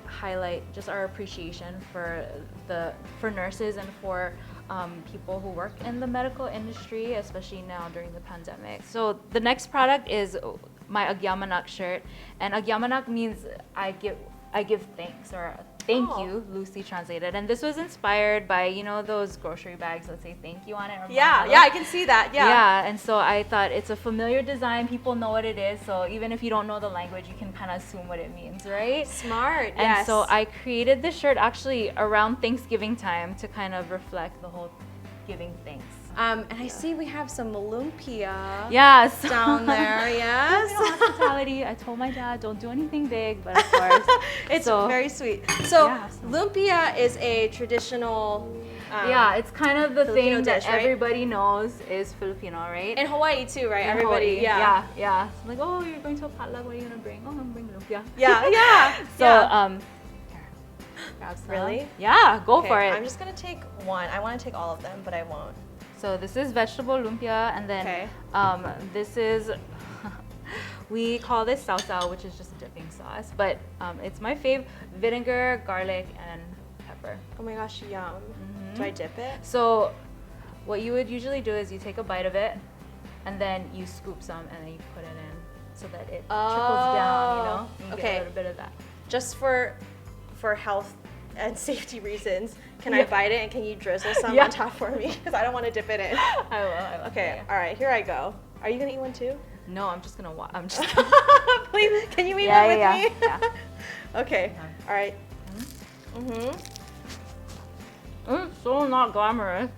highlight just our appreciation for nurses and for people who work in the medical industry, especially now during the pandemic. So the next product is my Agyamanak shirt, and Agyamanak means I give thanks, or thank you, loosely translated. And this was inspired by, you know, those grocery bags that say thank you on it. Or
Yeah,
mahalo?
yeah, I can see that. Yeah.
Yeah, and so I thought it's a familiar design. People know what it is, so even if you don't know the language, you can kind of assume what it means, right?
Smart.
And
yes.
so I created this shirt actually around Thanksgiving time to kind of reflect the whole giving thanks.
And I see we have some lumpia
Yes.
down there. Yes.
Hospitality. I told my dad, don't do anything big, but of course.
It's
so,
very sweet. So
Yeah, so-
lumpia is a traditional.
yeah, it's kind of the
Filipino
thing that
dish, right?
everybody knows is Filipino, right?
In Hawaii too, right?
In
Everybody.
Hawaii.
Yeah.
Yeah. So like, oh, you're going to a potluck. What are you gonna bring? Oh, I'm gonna bring lumpia.
Yeah. Yeah.
So
yeah.
Here, grab some.
Really?
Yeah, go
Okay,
for it.
I'm just gonna take one. I want to take all of them, but I won't.
So this is vegetable lumpia, and then
Okay.
this is we call this Sao, which is just a dipping sauce, but it's my fave: vinegar, garlic, and pepper.
Oh my gosh, yum. Do I dip it?
So what you would usually do is you take a bite of it, and then you scoop some, and then you put it in so that it trickles down. You know, you
Okay.
get a little bit of that.
Just for health and safety reasons, can I bite it and can you drizzle some
Yeah.
on top for me? Because I don't want to dip it in.
I will.
Okay,
Yeah.
all right, here I go. Are you gonna eat one too?
No, I'm just gonna. I'm just.
Please, can you eat
Yeah,
one with
yeah,
me?
yeah.
Okay, all right. Mm-hmm.
Mm. so not glamorous.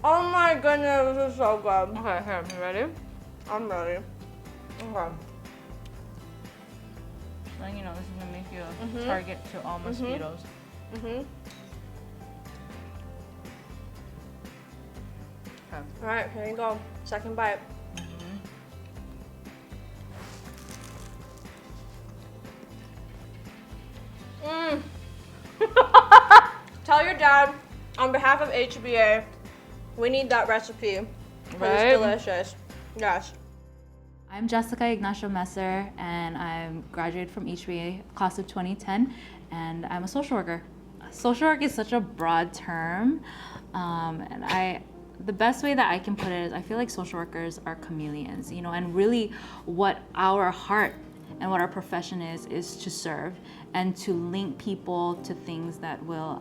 Oh my goodness, this is so good.
Okay, here, you ready?
I'm ready. Okay.
Then you know this is gonna make you a target to all mosquitoes.
Mm-hmm.
Okay.
All right, here you go. Second bite. Tell your dad, on behalf of HBA, we need that recipe.
Right?
It's delicious. Yes.
I'm Jessica Ignacio Messer, and I'm graduated from HBA class of 2010, and I'm a social worker. Social work is such a broad term, and the best way that I can put it is I feel like social workers are chameleons, you know, and really what our heart and what our profession is to serve and to link people to things that will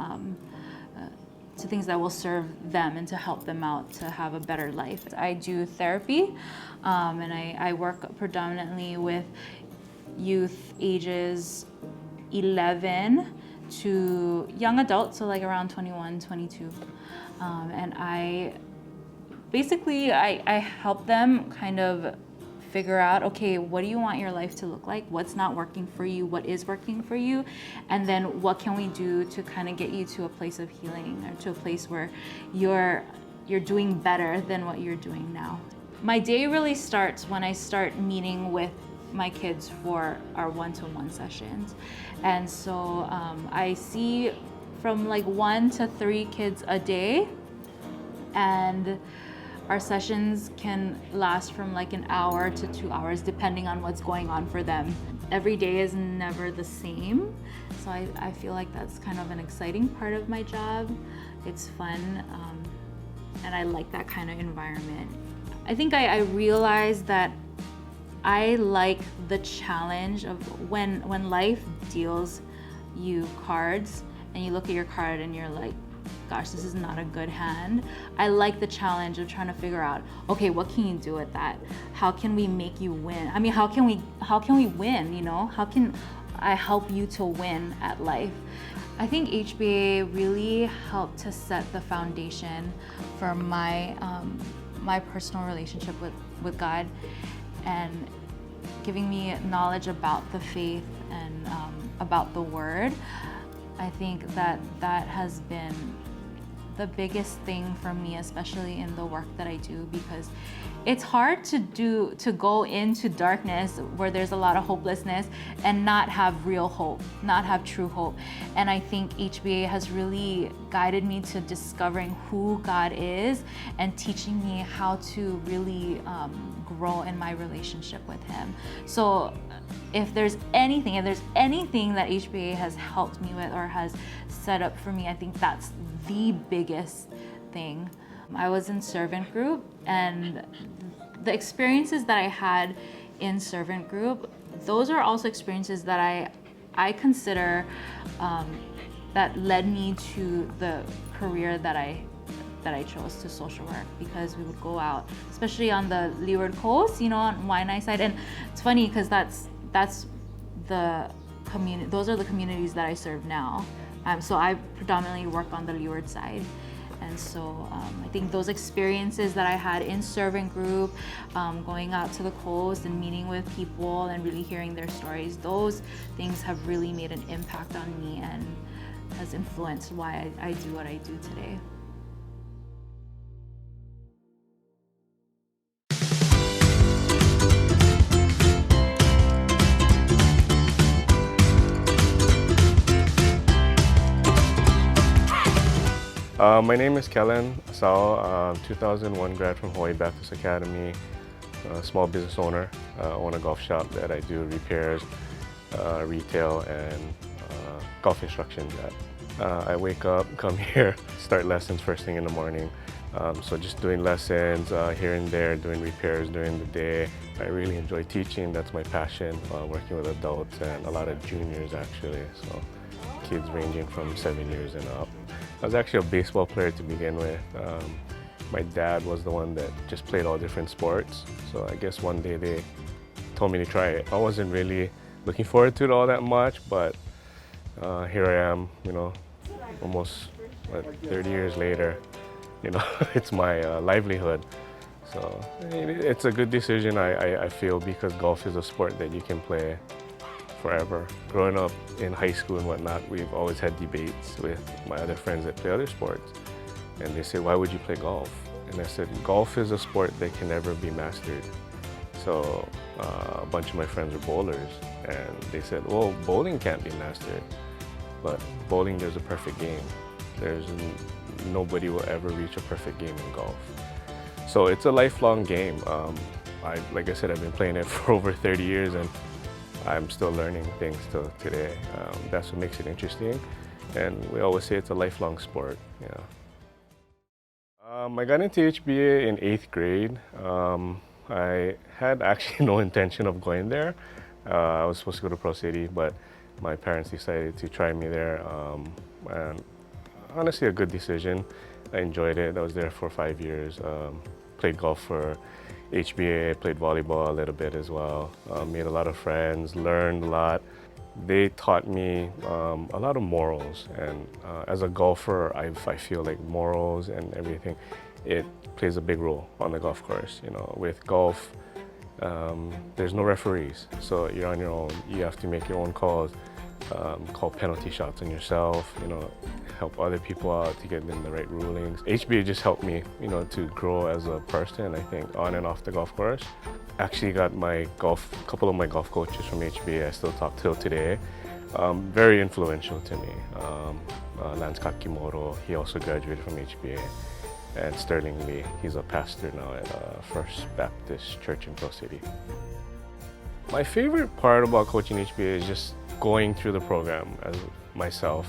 serve them and to help them out to have a better life. I do therapy, and I work predominantly with youth ages 11 to young adults, so like around 21, 22. And I help them kind of figure out, okay, what do you want your life to look like? What's not working for you? What is working for you? And then what can we do to kind of get you to a place of healing or to a place where you're doing better than what you're doing now? My day really starts when I start meeting with my kids for our one-to-one sessions. And so I see from like 1 to 3 kids a day, and our sessions can last from like an hour to 2 hours depending on what's going on for them. Every day is never the same, so I feel like that's kind of an exciting part of my job. It's fun, and I like that kind of environment. I think I realized that I like the challenge of when life deals you cards and you look at your card and you're like, gosh, this is not a good hand. I like the challenge of trying to figure out, okay, what can you do with that? How can we make you win? I mean, how can we win, you know? How can I help you to win at life? I think HBA really helped to set the foundation for my personal relationship with God, and giving me knowledge about the faith and about the Word. I think that has been the biggest thing for me, especially in the work that I do, because it's hard to go into darkness where there's a lot of hopelessness and not have real hope, not have true hope. And I think HBA has really guided me to discovering who God is and teaching me how to really grow in my relationship with Him. So if there's anything that HBA has helped me with or has set up for me, I think that's the biggest thing. I was in servant group, and the experiences that I had in servant group, those are also experiences that I consider that led me to the career that I chose, to social work, because we would go out, especially on the Leeward Coast, you know, on Waianae side. And it's funny because that's the community. Those are the communities that I serve now. So I predominantly work on the Leeward side. And so I think those experiences that I had in servant group, going out to the coast and meeting with people and really hearing their stories, those things have really made an impact on me and has influenced why I do what I do today.
My name is Kellen, Asao, 2001 grad from Hawaii Baptist Academy, small business owner. I own a golf shop that I do repairs, retail, and golf instruction. I wake up, come here, start lessons first thing in the morning. So just doing lessons here and there, doing repairs during the day. I really enjoy teaching, that's my passion, working with adults and a lot of juniors actually. So kids ranging from 7 years and up. I was actually a baseball player to begin with. My dad was the one that just played all different sports. So I guess one day they told me to try it. I wasn't really looking forward to it all that much, but here I am, you know, almost But 30 years later, you know, it's my livelihood. So it's a good decision, I feel, because golf is a sport that you can play forever. Growing up in high school and whatnot, we've always had debates with my other friends that play other sports. And they say, why would you play golf? And I said, golf is a sport that can never be mastered. So a bunch of my friends are bowlers, and they said, well, bowling can't be mastered. But bowling, there's a perfect game. Nobody will ever reach a perfect game in golf. So it's a lifelong game. Like I said, I've been playing it for over 30 years, and I'm still learning things till today. That's what makes it interesting. And we always say it's a lifelong sport. Yeah. I got into HBA in 8th grade. I had actually no intention of going there. I was supposed to go to Pro City, but my parents decided to try me there. And honestly, a good decision. I enjoyed it. I was there for 5 years. Played golf for HBA, played volleyball a little bit as well. Made a lot of friends, learned a lot. They taught me a lot of morals, and as a golfer, I feel like morals and everything, it plays a big role on the golf course. You know, with golf, there's no referees, so you're on your own. You have to make your own calls, call penalty shots on yourself, you know, help other people out to get them the right rulings. HBA just helped me, you know, to grow as a person, I think, on and off the golf course. Actually got couple of my golf coaches from HBA I still talk till today. Very influential to me. Lance Kakimoto, he also graduated from HBA. And Sterling Lee, he's a pastor now at First Baptist Church in Pro City. My favorite part about coaching HBA is just going through the program as myself,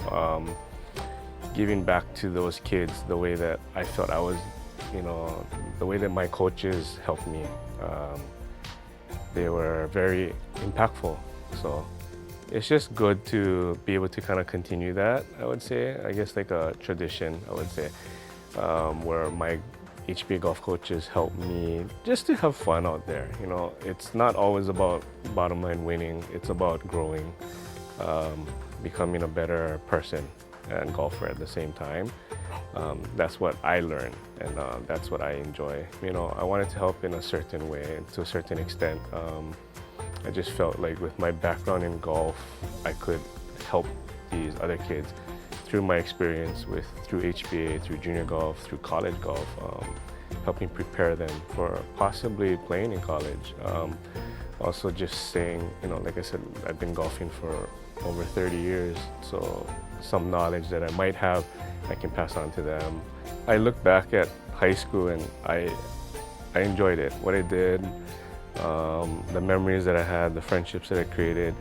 giving back to those kids the way that I felt I was, you know, the way that my coaches helped me. They were very impactful. So it's just good to be able to kind of continue that, I would say. I guess like a tradition, I would say, where my HBA golf coaches help me just to have fun out there. You know, it's not always about bottom line winning. It's about growing, becoming a better person and golfer at the same time. That's what I learned, and that's what I enjoy. You know, I wanted to help in a certain way, to a certain extent. I just felt like with my background in golf, I could help these other kids through my experience through HBA, through junior golf, through college golf, helping prepare them for possibly playing in college. Also just saying, you know, like I said, I've been golfing for over 30 years, so some knowledge that I might have, I can pass on to them. I look back at high school and I enjoyed it, what I did, the memories that I had, the friendships that I created.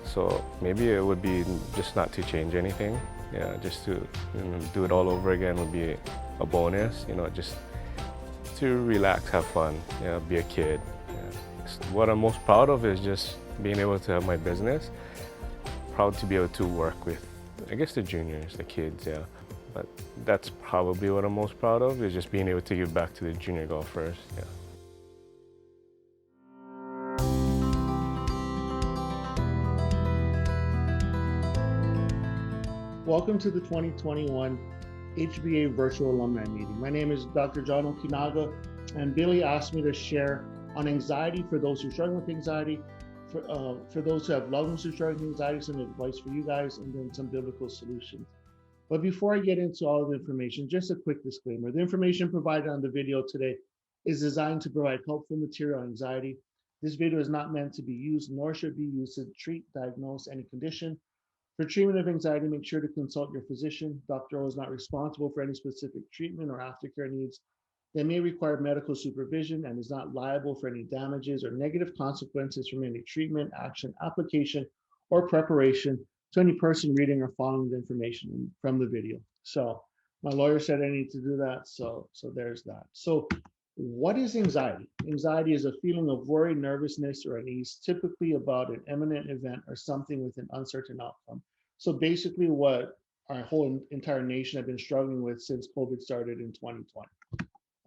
So maybe it would be just not to change anything. Yeah, just to, you know, do it all over again would be a bonus. You know, just to relax, have fun, you know, be a kid. Yeah. What I'm most proud of is just being able to have my business. Proud to be able to work with, I guess, the juniors, the kids, yeah. But that's probably what I'm most proud of, is just being able to give back to the junior golfers, yeah.
Welcome to the 2021 HBA Virtual Alumni Meeting. My name is Dr. Jon Okinaga, and Billie asked me to share on anxiety for those who struggle with anxiety, for those who have loved ones who struggle with anxiety, some advice for you guys, and then some biblical solutions. But before I get into all of the information, just a quick disclaimer. The information provided on the video today is designed to provide helpful material on anxiety. This video is not meant to be used, nor should be used to treat, diagnose any condition. For treatment of anxiety, make sure to consult your physician. Dr. O is not responsible for any specific treatment or aftercare needs. They may require medical supervision and is not liable for any damages or negative consequences from any treatment, action, application, or preparation to any person reading or following the information from the video. So my lawyer said I need to do that, so there's that. So what is anxiety? Anxiety is a feeling of worry, nervousness, or unease, typically about an imminent event or something with an uncertain outcome. So basically what our whole entire nation have been struggling with since COVID started in 2020.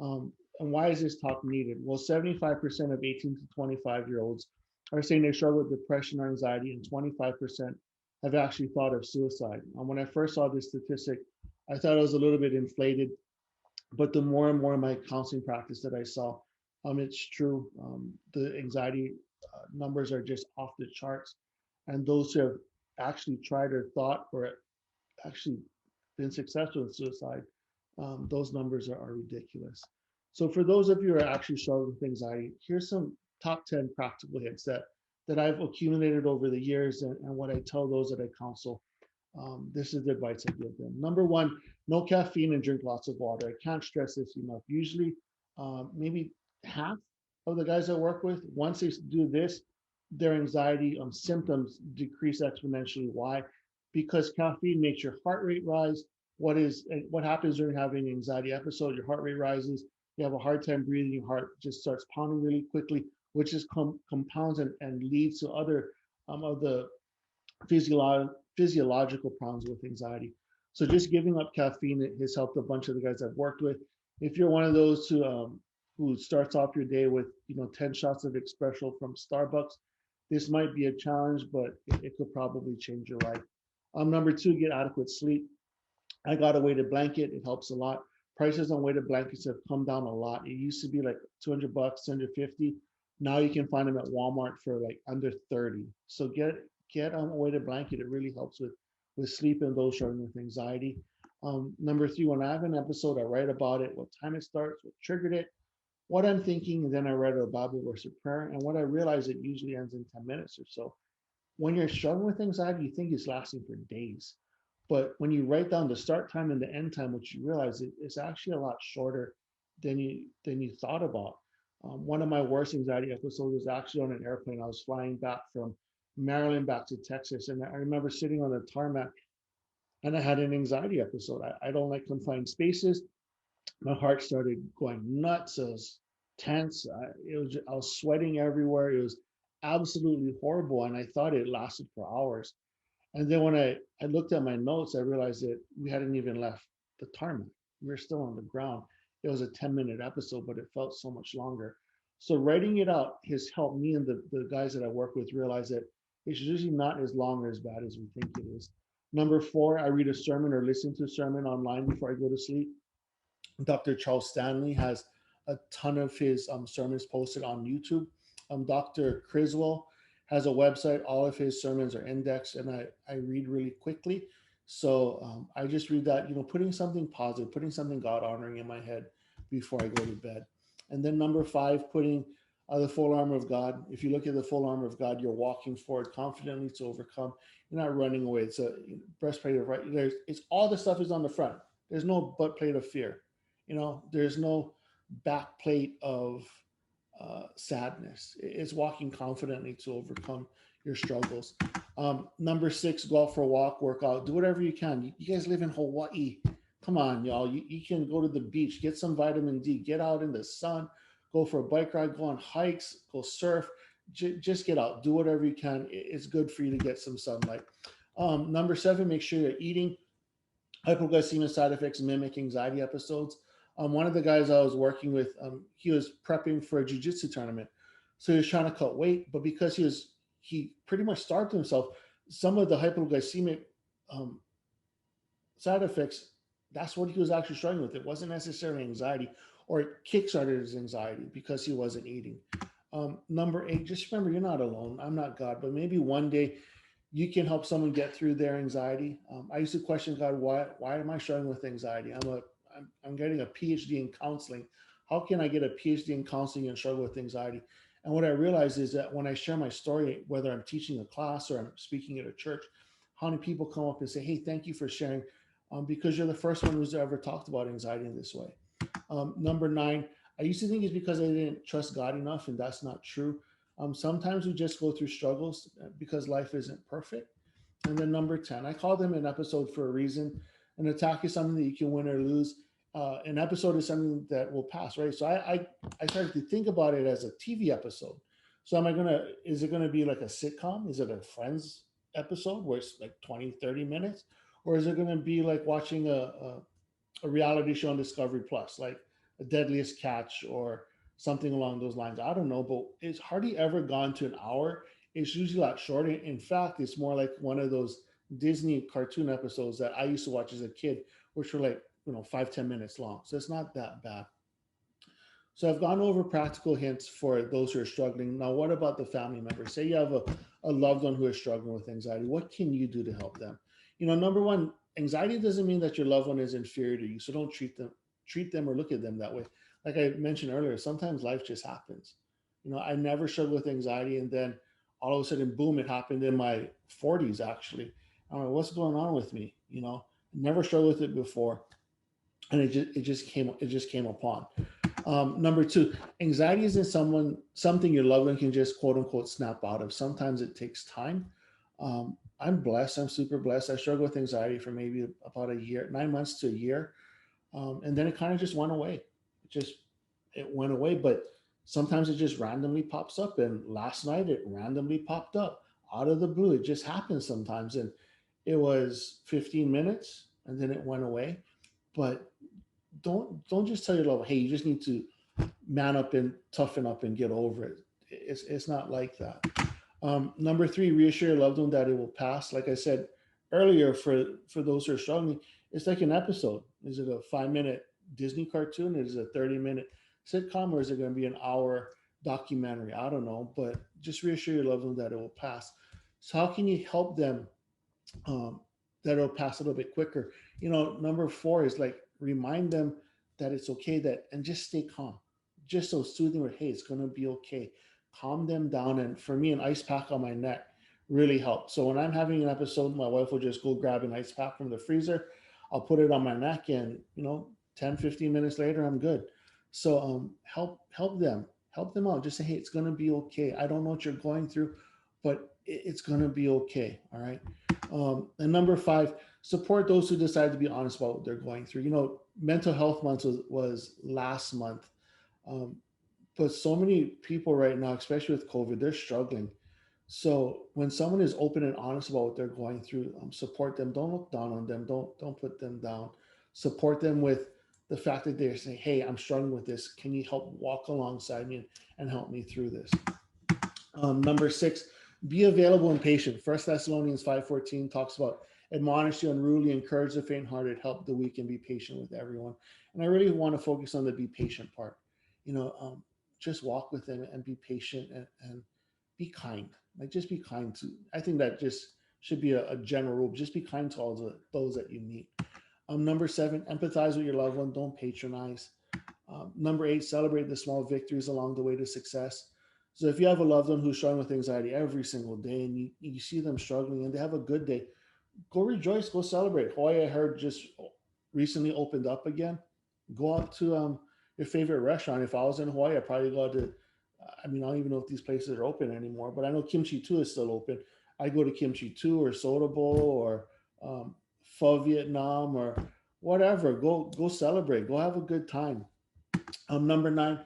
And why is this talk needed? Well, 75% of 18 to 25-year-olds are saying they struggle with depression or anxiety, and 25% have actually thought of suicide. When I first saw this statistic, I thought it was a little bit inflated, but the more and more of my counseling practice that I saw, it's true. The anxiety numbers are just off the charts. And those who have actually tried or thought or actually been successful in suicide, those numbers are ridiculous. So for those of you who are actually struggling with anxiety, here's some top 10 practical hits that I've accumulated over the years and what I tell those that I counsel. This is the advice I give them. Number one, no caffeine and drink lots of water. I can't stress this enough. Usually, maybe half of the guys I work with, once they do this, their anxiety symptoms decrease exponentially. Why? Because caffeine makes your heart rate rise. What happens during having an anxiety episode? Your heart rate rises. You have a hard time breathing. Your heart just starts pounding really quickly, which is compounds and leads to other of the physiological problems with anxiety. So just giving up caffeine has helped a bunch of the guys I've worked with. If you're one of those who starts off your day with 10 shots of espresso from Starbucks, this might be a challenge, but it could probably change your life. Number two, get adequate sleep. I got a weighted blanket. It helps a lot. Prices on weighted blankets have come down a lot. It used to be like $200, $250. Now you can find them at Walmart for like under 30. So get on a weighted blanket. It really helps with sleep and those struggling with anxiety. Number three, when I have an episode, I write about it, what time it starts, what triggered it, what I'm thinking, and then I write a Bible verse of prayer. And what I realize, it usually ends in 10 minutes or so. When you're struggling with anxiety, you think it's lasting for days. But when you write down the start time and the end time, what you realize it's actually a lot shorter than you thought about. One of my worst anxiety episodes was actually on an airplane. I was flying back from Maryland back to Texas, and I remember sitting on the tarmac, and I had an anxiety episode. I don't like confined spaces. My heart started going nuts. I was tense. I was sweating everywhere. It was absolutely horrible, and I thought it lasted for hours. And then when I looked at my notes, I realized that we hadn't even left the tarmac. We were still on the ground. It was a 10-minute episode, but it felt so much longer. So writing it out has helped me and the guys that I work with realize that it's usually not as long or as bad as we think it is. Number four, I read a sermon or listen to a sermon online before I go to sleep. Dr. Charles Stanley has a ton of his sermons posted on YouTube. Dr. Criswell has a website. All of his sermons are indexed, and I read really quickly. So I just read that, putting something positive, putting something God honoring in my head before I go to bed. And then number five, putting the full armor of God. If you look at the full armor of God, you're walking forward confidently to overcome. You're not running away. It's a breastplate of right. It's all the stuff is on the front. There's no butt plate of fear. There's no back plate of sadness. It's walking confidently to overcome your struggles. Number six, go out for a walk, work out, do whatever you can. You guys live in Hawaii. Come on, y'all. You can go to the beach, get some vitamin D, get out in the sun, go for a bike ride, go on hikes, go surf. Just get out, do whatever you can. It's good for you to get some sunlight. Number seven, make sure you're eating. Hypoglycemia side effects mimic anxiety episodes. One of the guys I was working with, he was prepping for a jiu-jitsu tournament. So he was trying to cut weight, but because he pretty much starved himself, some of the hypoglycemic side effects, that's what he was actually struggling with. It wasn't necessarily anxiety, or it kickstarted his anxiety because he wasn't eating. Number eight, just remember, you're not alone. I'm not God, but maybe one day you can help someone get through their anxiety. I used to question God, why am I struggling with anxiety? I'm getting a PhD in counseling. How can I get a PhD in counseling and struggle with anxiety? And what I realized is that when I share my story, whether I'm teaching a class or I'm speaking at a church, how many people come up and say, hey, thank you for sharing, because you're the first one who's ever talked about anxiety in this way. Number nine, I used to think it's because I didn't trust God enough, and that's not true. Sometimes we just go through struggles because life isn't perfect. And then number 10, I call them an episode for a reason. An attack is something that you can win or lose. An episode is something that will pass, right? So I started to think about it as a TV episode. So is it gonna be like a sitcom? Is it a Friends episode where it's like 20, 30 minutes? Or is it gonna be like watching a reality show on Discovery Plus, like A Deadliest Catch or something along those lines? I don't know, but it's hardly ever gone to an hour. It's usually a lot shorter. In fact, it's more like one of those Disney cartoon episodes that I used to watch as a kid, which are like, 5-10 minutes long. So it's not that bad. So I've gone over practical hints for those who are struggling. Now, what about the family members? Say you have a loved one who is struggling with anxiety. What can you do to help them? Number one, anxiety doesn't mean that your loved one is inferior to you. So don't treat them or look at them that way. Like I mentioned earlier, sometimes life just happens. I never struggled with anxiety, and then all of a sudden, boom, it happened in my 40s actually. I'm like, what's going on with me? Never struggled with it before, and it just came upon. Number two, anxiety isn't something your loved one can just quote unquote snap out of. Sometimes it takes time. I'm blessed. I'm super blessed. I struggled with anxiety for maybe about a year, 9 months to a year, and then it kind of just went away. It went away, but sometimes it just randomly pops up. And last night it randomly popped up out of the blue. It just happens sometimes, and it was 15 minutes, and then it went away. But don't just tell your loved one, hey, you just need to man up and toughen up and get over it. It's not like that. Number three, reassure your loved one that it will pass. Like I said earlier, for those who are struggling, it's like an episode. Is it a 5-minute Disney cartoon? Is it a 30-minute sitcom, or is it going to be an hour documentary? I don't know, but just reassure your loved one that it will pass. So how can you help them that it'll pass a little bit quicker? Number four is like remind them that it's okay, and just stay calm. Just so soothing where, hey, it's going to be okay. Calm them down. And for me, an ice pack on my neck really helps. So when I'm having an episode, my wife will just go grab an ice pack from the freezer. I'll put it on my neck, and 10, 15 minutes later, I'm good. So help them out. Just say, hey, it's going to be okay. I don't know what you're going through, but it's going to be okay. All right. And number five, support those who decide to be honest about what they're going through. Mental health month was last month. But so many people right now, especially with COVID, they're struggling. So when someone is open and honest about what they're going through, support them. Don't look down on them. Don't put them down. Support them with the fact that they're saying, hey, I'm struggling with this. Can you help walk alongside me and help me through this? Number six, be available and patient. 1 Thessalonians 5:14 talks about admonish the unruly, encourage the faint-hearted, help the weak, and be patient with everyone. And I really want to focus on the be patient part. Just walk with them and be patient and be kind. Like, just be kind to. I think that just should be a general rule. Just be kind to all those that you meet. Number seven, empathize with your loved one. Don't patronize. Number eight, celebrate the small victories along the way to success. So if you have a loved one who's struggling with anxiety every single day, and you see them struggling and they have a good day, go rejoice, go celebrate. Hawaii, I heard, just recently opened up again. Go out to your favorite restaurant. If I was in Hawaii, I'd probably go to, I don't even know if these places are open anymore, but I know Kimchi 2 is still open. I go to Kimchi 2 or Soda Bowl or Pho Vietnam or whatever. Go celebrate. Go have a good time. Number nine,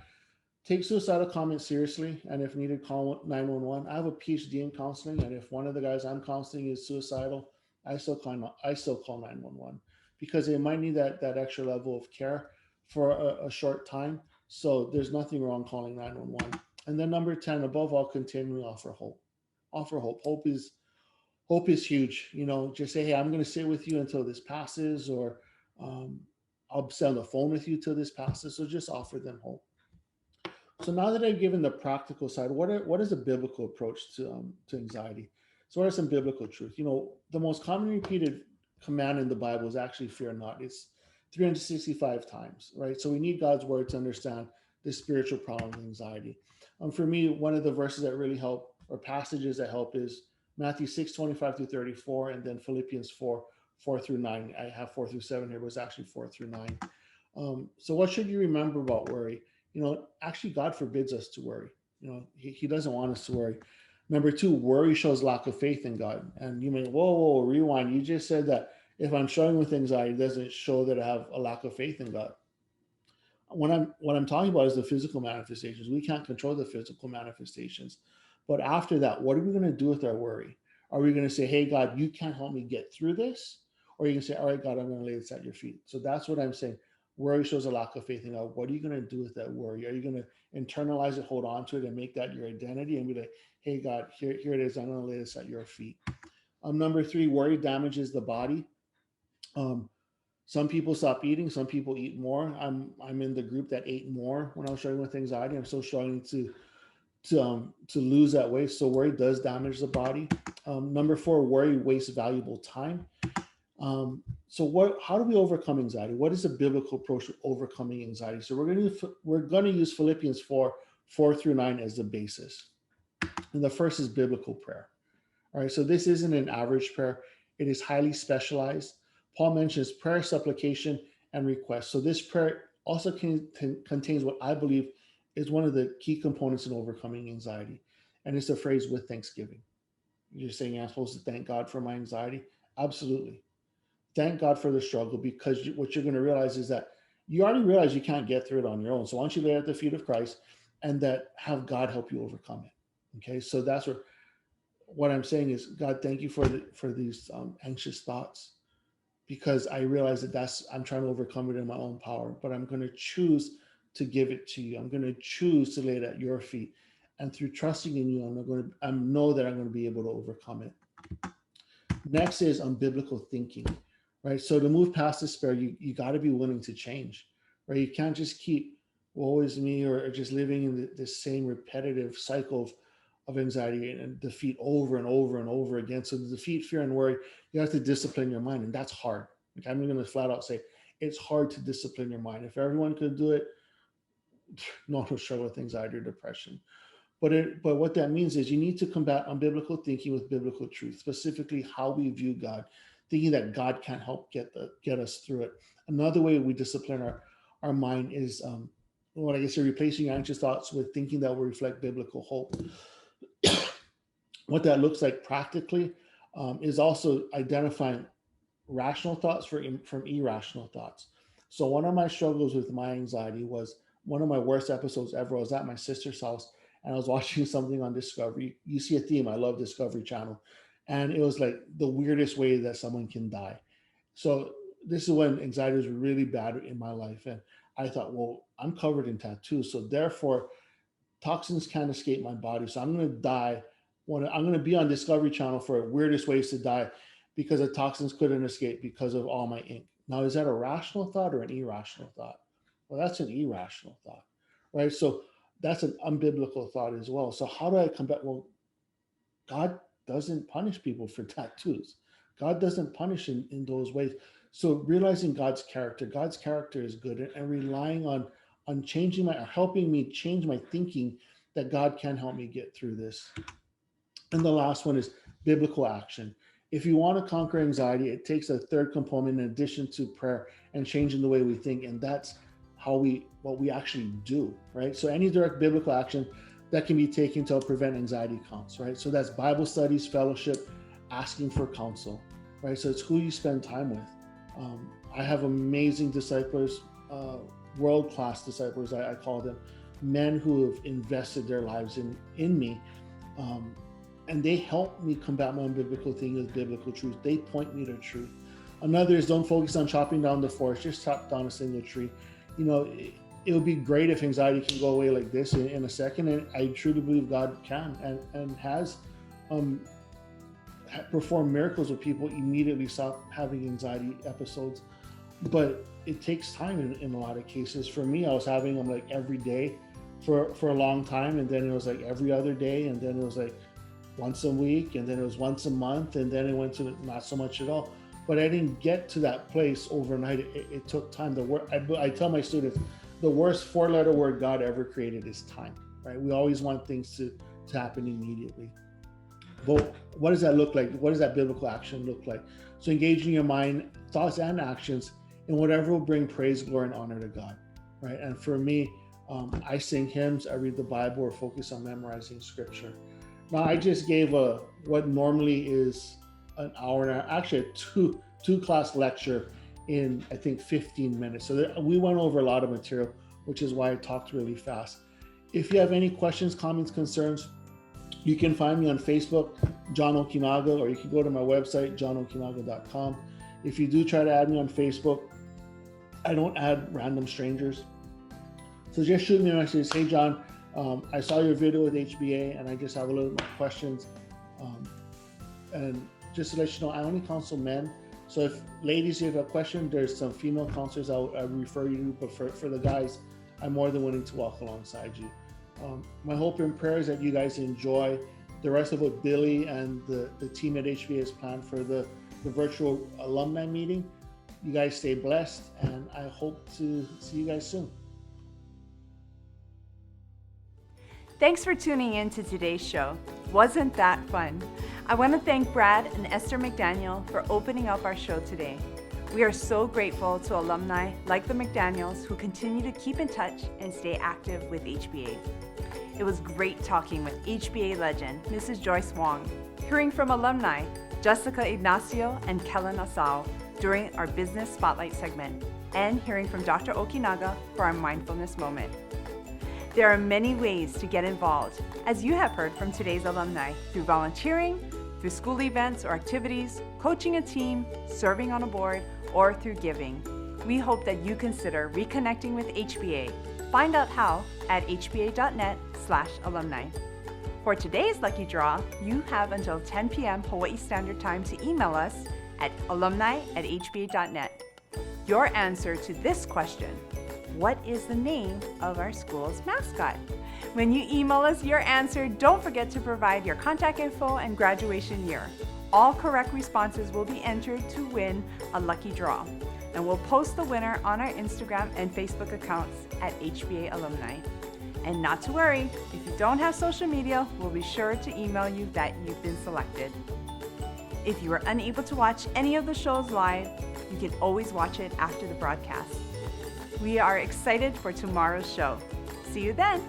take suicidal comments seriously, and if needed, call 911. I have a PhD in counseling, and if one of the guys I'm counseling is suicidal, I still call 911 because they might need that extra level of care for a short time. So there's nothing wrong calling 911. And then number 10, above all, continually offer hope. Offer hope. Hope is huge. Just say, hey, I'm going to sit with you until this passes, or I'll stay on the phone with you till this passes. So just offer them hope. So now that I've given the practical side, what is a biblical approach to anxiety? So what are some biblical truths? The most commonly repeated command in the Bible is actually fear not. It's 365 times, right? So we need God's word to understand the spiritual problem of anxiety. For me, one of the verses that really help, or passages that help, is Matthew 6:25-34, and then Philippians 4:4-9. I have 4-7 here, but it's actually 4-9. So what should you remember about worry? Actually, God forbids us to worry. He doesn't want us to worry. Number two, worry shows lack of faith in God. And you may, whoa, rewind. You just said that if I'm struggling with anxiety, it doesn't show that I have a lack of faith in God. What I'm talking about is the physical manifestations. We can't control the physical manifestations. But after that, what are we going to do with our worry? Are we going to say, hey, God, you can't help me get through this? Or are you going to say, all right, God, I'm going to lay this at your feet? So that's what I'm saying. Worry shows a lack of faith in God. What are you going to do with that worry? Are you going to internalize it, hold on to it, and make that your identity and be like, hey, God, here it is. I'm going to lay this at your feet. Number three, worry damages the body. Some people stop eating, some people eat more. I'm in the group that ate more when I was struggling with anxiety. I'm still struggling to lose that weight. So worry does damage the body. Number 4, worry wastes valuable time. So how do we overcome anxiety? What is the biblical approach to overcoming anxiety? So we're going to use Philippians 4:4-9 as the basis. And the first is biblical prayer. All right, so this isn't an average prayer. It is highly specialized. Paul mentions prayer, supplication, and request. So this prayer also contains what I believe is one of the key components in overcoming anxiety. And it's the phrase "with thanksgiving." You're saying I'm supposed to thank God for my anxiety? Absolutely. Thank God for the struggle, because what you're going to realize is that you already realize you can't get through it on your own. So why don't you lay it at the feet of Christ and that have God help you overcome it? Okay, so that's what I'm saying is, God, thank you for these anxious thoughts, because I realize that I'm trying to overcome it in my own power, but I'm going to choose to give it to you. I'm going to choose to lay it at your feet. And through trusting in you, I know that I'm going to be able to overcome it. Next is biblical thinking, right? So to move past despair, you got to be willing to change, right? You can't just keep woe is me or just living in the same repetitive cycle of anxiety and defeat over and over and over again. So to defeat fear and worry, you have to discipline your mind, and that's hard. Like, I'm going to flat out say it's hard to discipline your mind. If everyone could do it, no one would struggle with anxiety or depression. But what that means is you need to combat unbiblical thinking with biblical truth, specifically how we view God, thinking that God can't help get us through it. Another way we discipline our mind is what I guess you're replacing your anxious thoughts with thinking that will reflect biblical hope. What that looks like practically is also identifying rational thoughts from irrational thoughts. So one of my struggles with my anxiety was one of my worst episodes ever. I was at my sister's house and I was watching something on Discovery. You see a theme. I love Discovery Channel. And it was like the weirdest way that someone can die. So this is when anxiety was really bad in my life. And I thought, well, I'm covered in tattoos. So therefore, toxins can't escape my body. So I'm going to die. I'm going to be on Discovery Channel for weirdest ways to die because the toxins couldn't escape because of all my ink. Now, is that a rational thought or an irrational thought? Well, that's an irrational thought, right? So that's an unbiblical thought as well. So how do I combat? Well, God doesn't punish people for tattoos. God doesn't punish in those ways. So realizing God's character is good, and relying on helping me change my thinking that God can help me get through this. And the last one is biblical action. If you want to conquer anxiety, it takes a third component in addition to prayer and changing the way we think. And that's what we actually do, right? So any direct biblical action that can be taken to help prevent anxiety counts, right? So that's Bible studies, fellowship, asking for counsel, right? So it's who you spend time with. I have amazing disciples, world-class disciples, I call them, men who have invested their lives in me. And they help me combat my unbiblical thinking with biblical truth. They point me to truth. Another is don't focus on chopping down the forest, just chop down a single tree. You know, it would be great if anxiety can go away like this in a second. And I truly believe God can and has performed miracles with people immediately stop having anxiety episodes. But it takes time in a lot of cases. For me, I was having them like every day for a long time. And then it was like every other day. And then it was like once a week. And then it was once a month. And then it went to not so much at all. But I didn't get to that place overnight. It took time. I tell my students, the worst 4-letter word God ever created is time, right? We always want things to happen immediately. But what does that look like? What does that biblical action look like? So engaging your mind, thoughts, and actions in whatever will bring praise, glory, and honor to God, right? And for me, I sing hymns, I read the Bible, or focus on memorizing scripture. Now, I just gave what normally is an hour and actually a two class lecture in, I think, 15 minutes. So we went over a lot of material, which is why I talked really fast. If you have any questions, comments, concerns, you can find me on Facebook, Jon Okinaga, or you can go to my website, jonokinaga.com. If you do try to add me on Facebook, I don't add random strangers. So just shoot me a message, hey John, I saw your video with HBA and I just have a little more questions. And just to let you know, I only counsel men. So if ladies, you have a question, there's some female counselors I'll refer you to, but for the guys, I'm more than willing to walk alongside you. My hope and prayer is that you guys enjoy the rest of what Billie and the team at HBA has planned for the virtual alumni meeting. You guys stay blessed, and I hope to see you guys soon.
Thanks for tuning in to today's show. Wasn't that fun? I want to thank Brad and Esther McDaniel for opening up our show today. We are so grateful to alumni like the McDaniels who continue to keep in touch and stay active with HBA. It was great talking with HBA legend, Mrs. Joyce Wong, hearing from alumni, Jessica Ignacio and Kellen Asao during our Business Spotlight segment, and hearing from Dr. Okinaga for our Mindfulness Moment. There are many ways to get involved, as you have heard from today's alumni, through volunteering, through school events or activities, coaching a team, serving on a board, or through giving. We hope that you consider reconnecting with HBA. Find out how at hba.net/alumni. For today's lucky draw, you have until 10 p.m. Hawaii Standard Time to email us at alumni@hba.net. Your answer to this question: what is the name of our school's mascot? When you email us your answer, don't forget to provide your contact info and graduation year. All correct responses will be entered to win a lucky draw, and we'll post the winner on our Instagram and Facebook accounts at HBA Alumni. And not to worry, if you don't have social media, we'll be sure to email you that you've been selected. If you are unable to watch any of the shows live, you can always watch it after the broadcast. We are excited for tomorrow's show. See you then.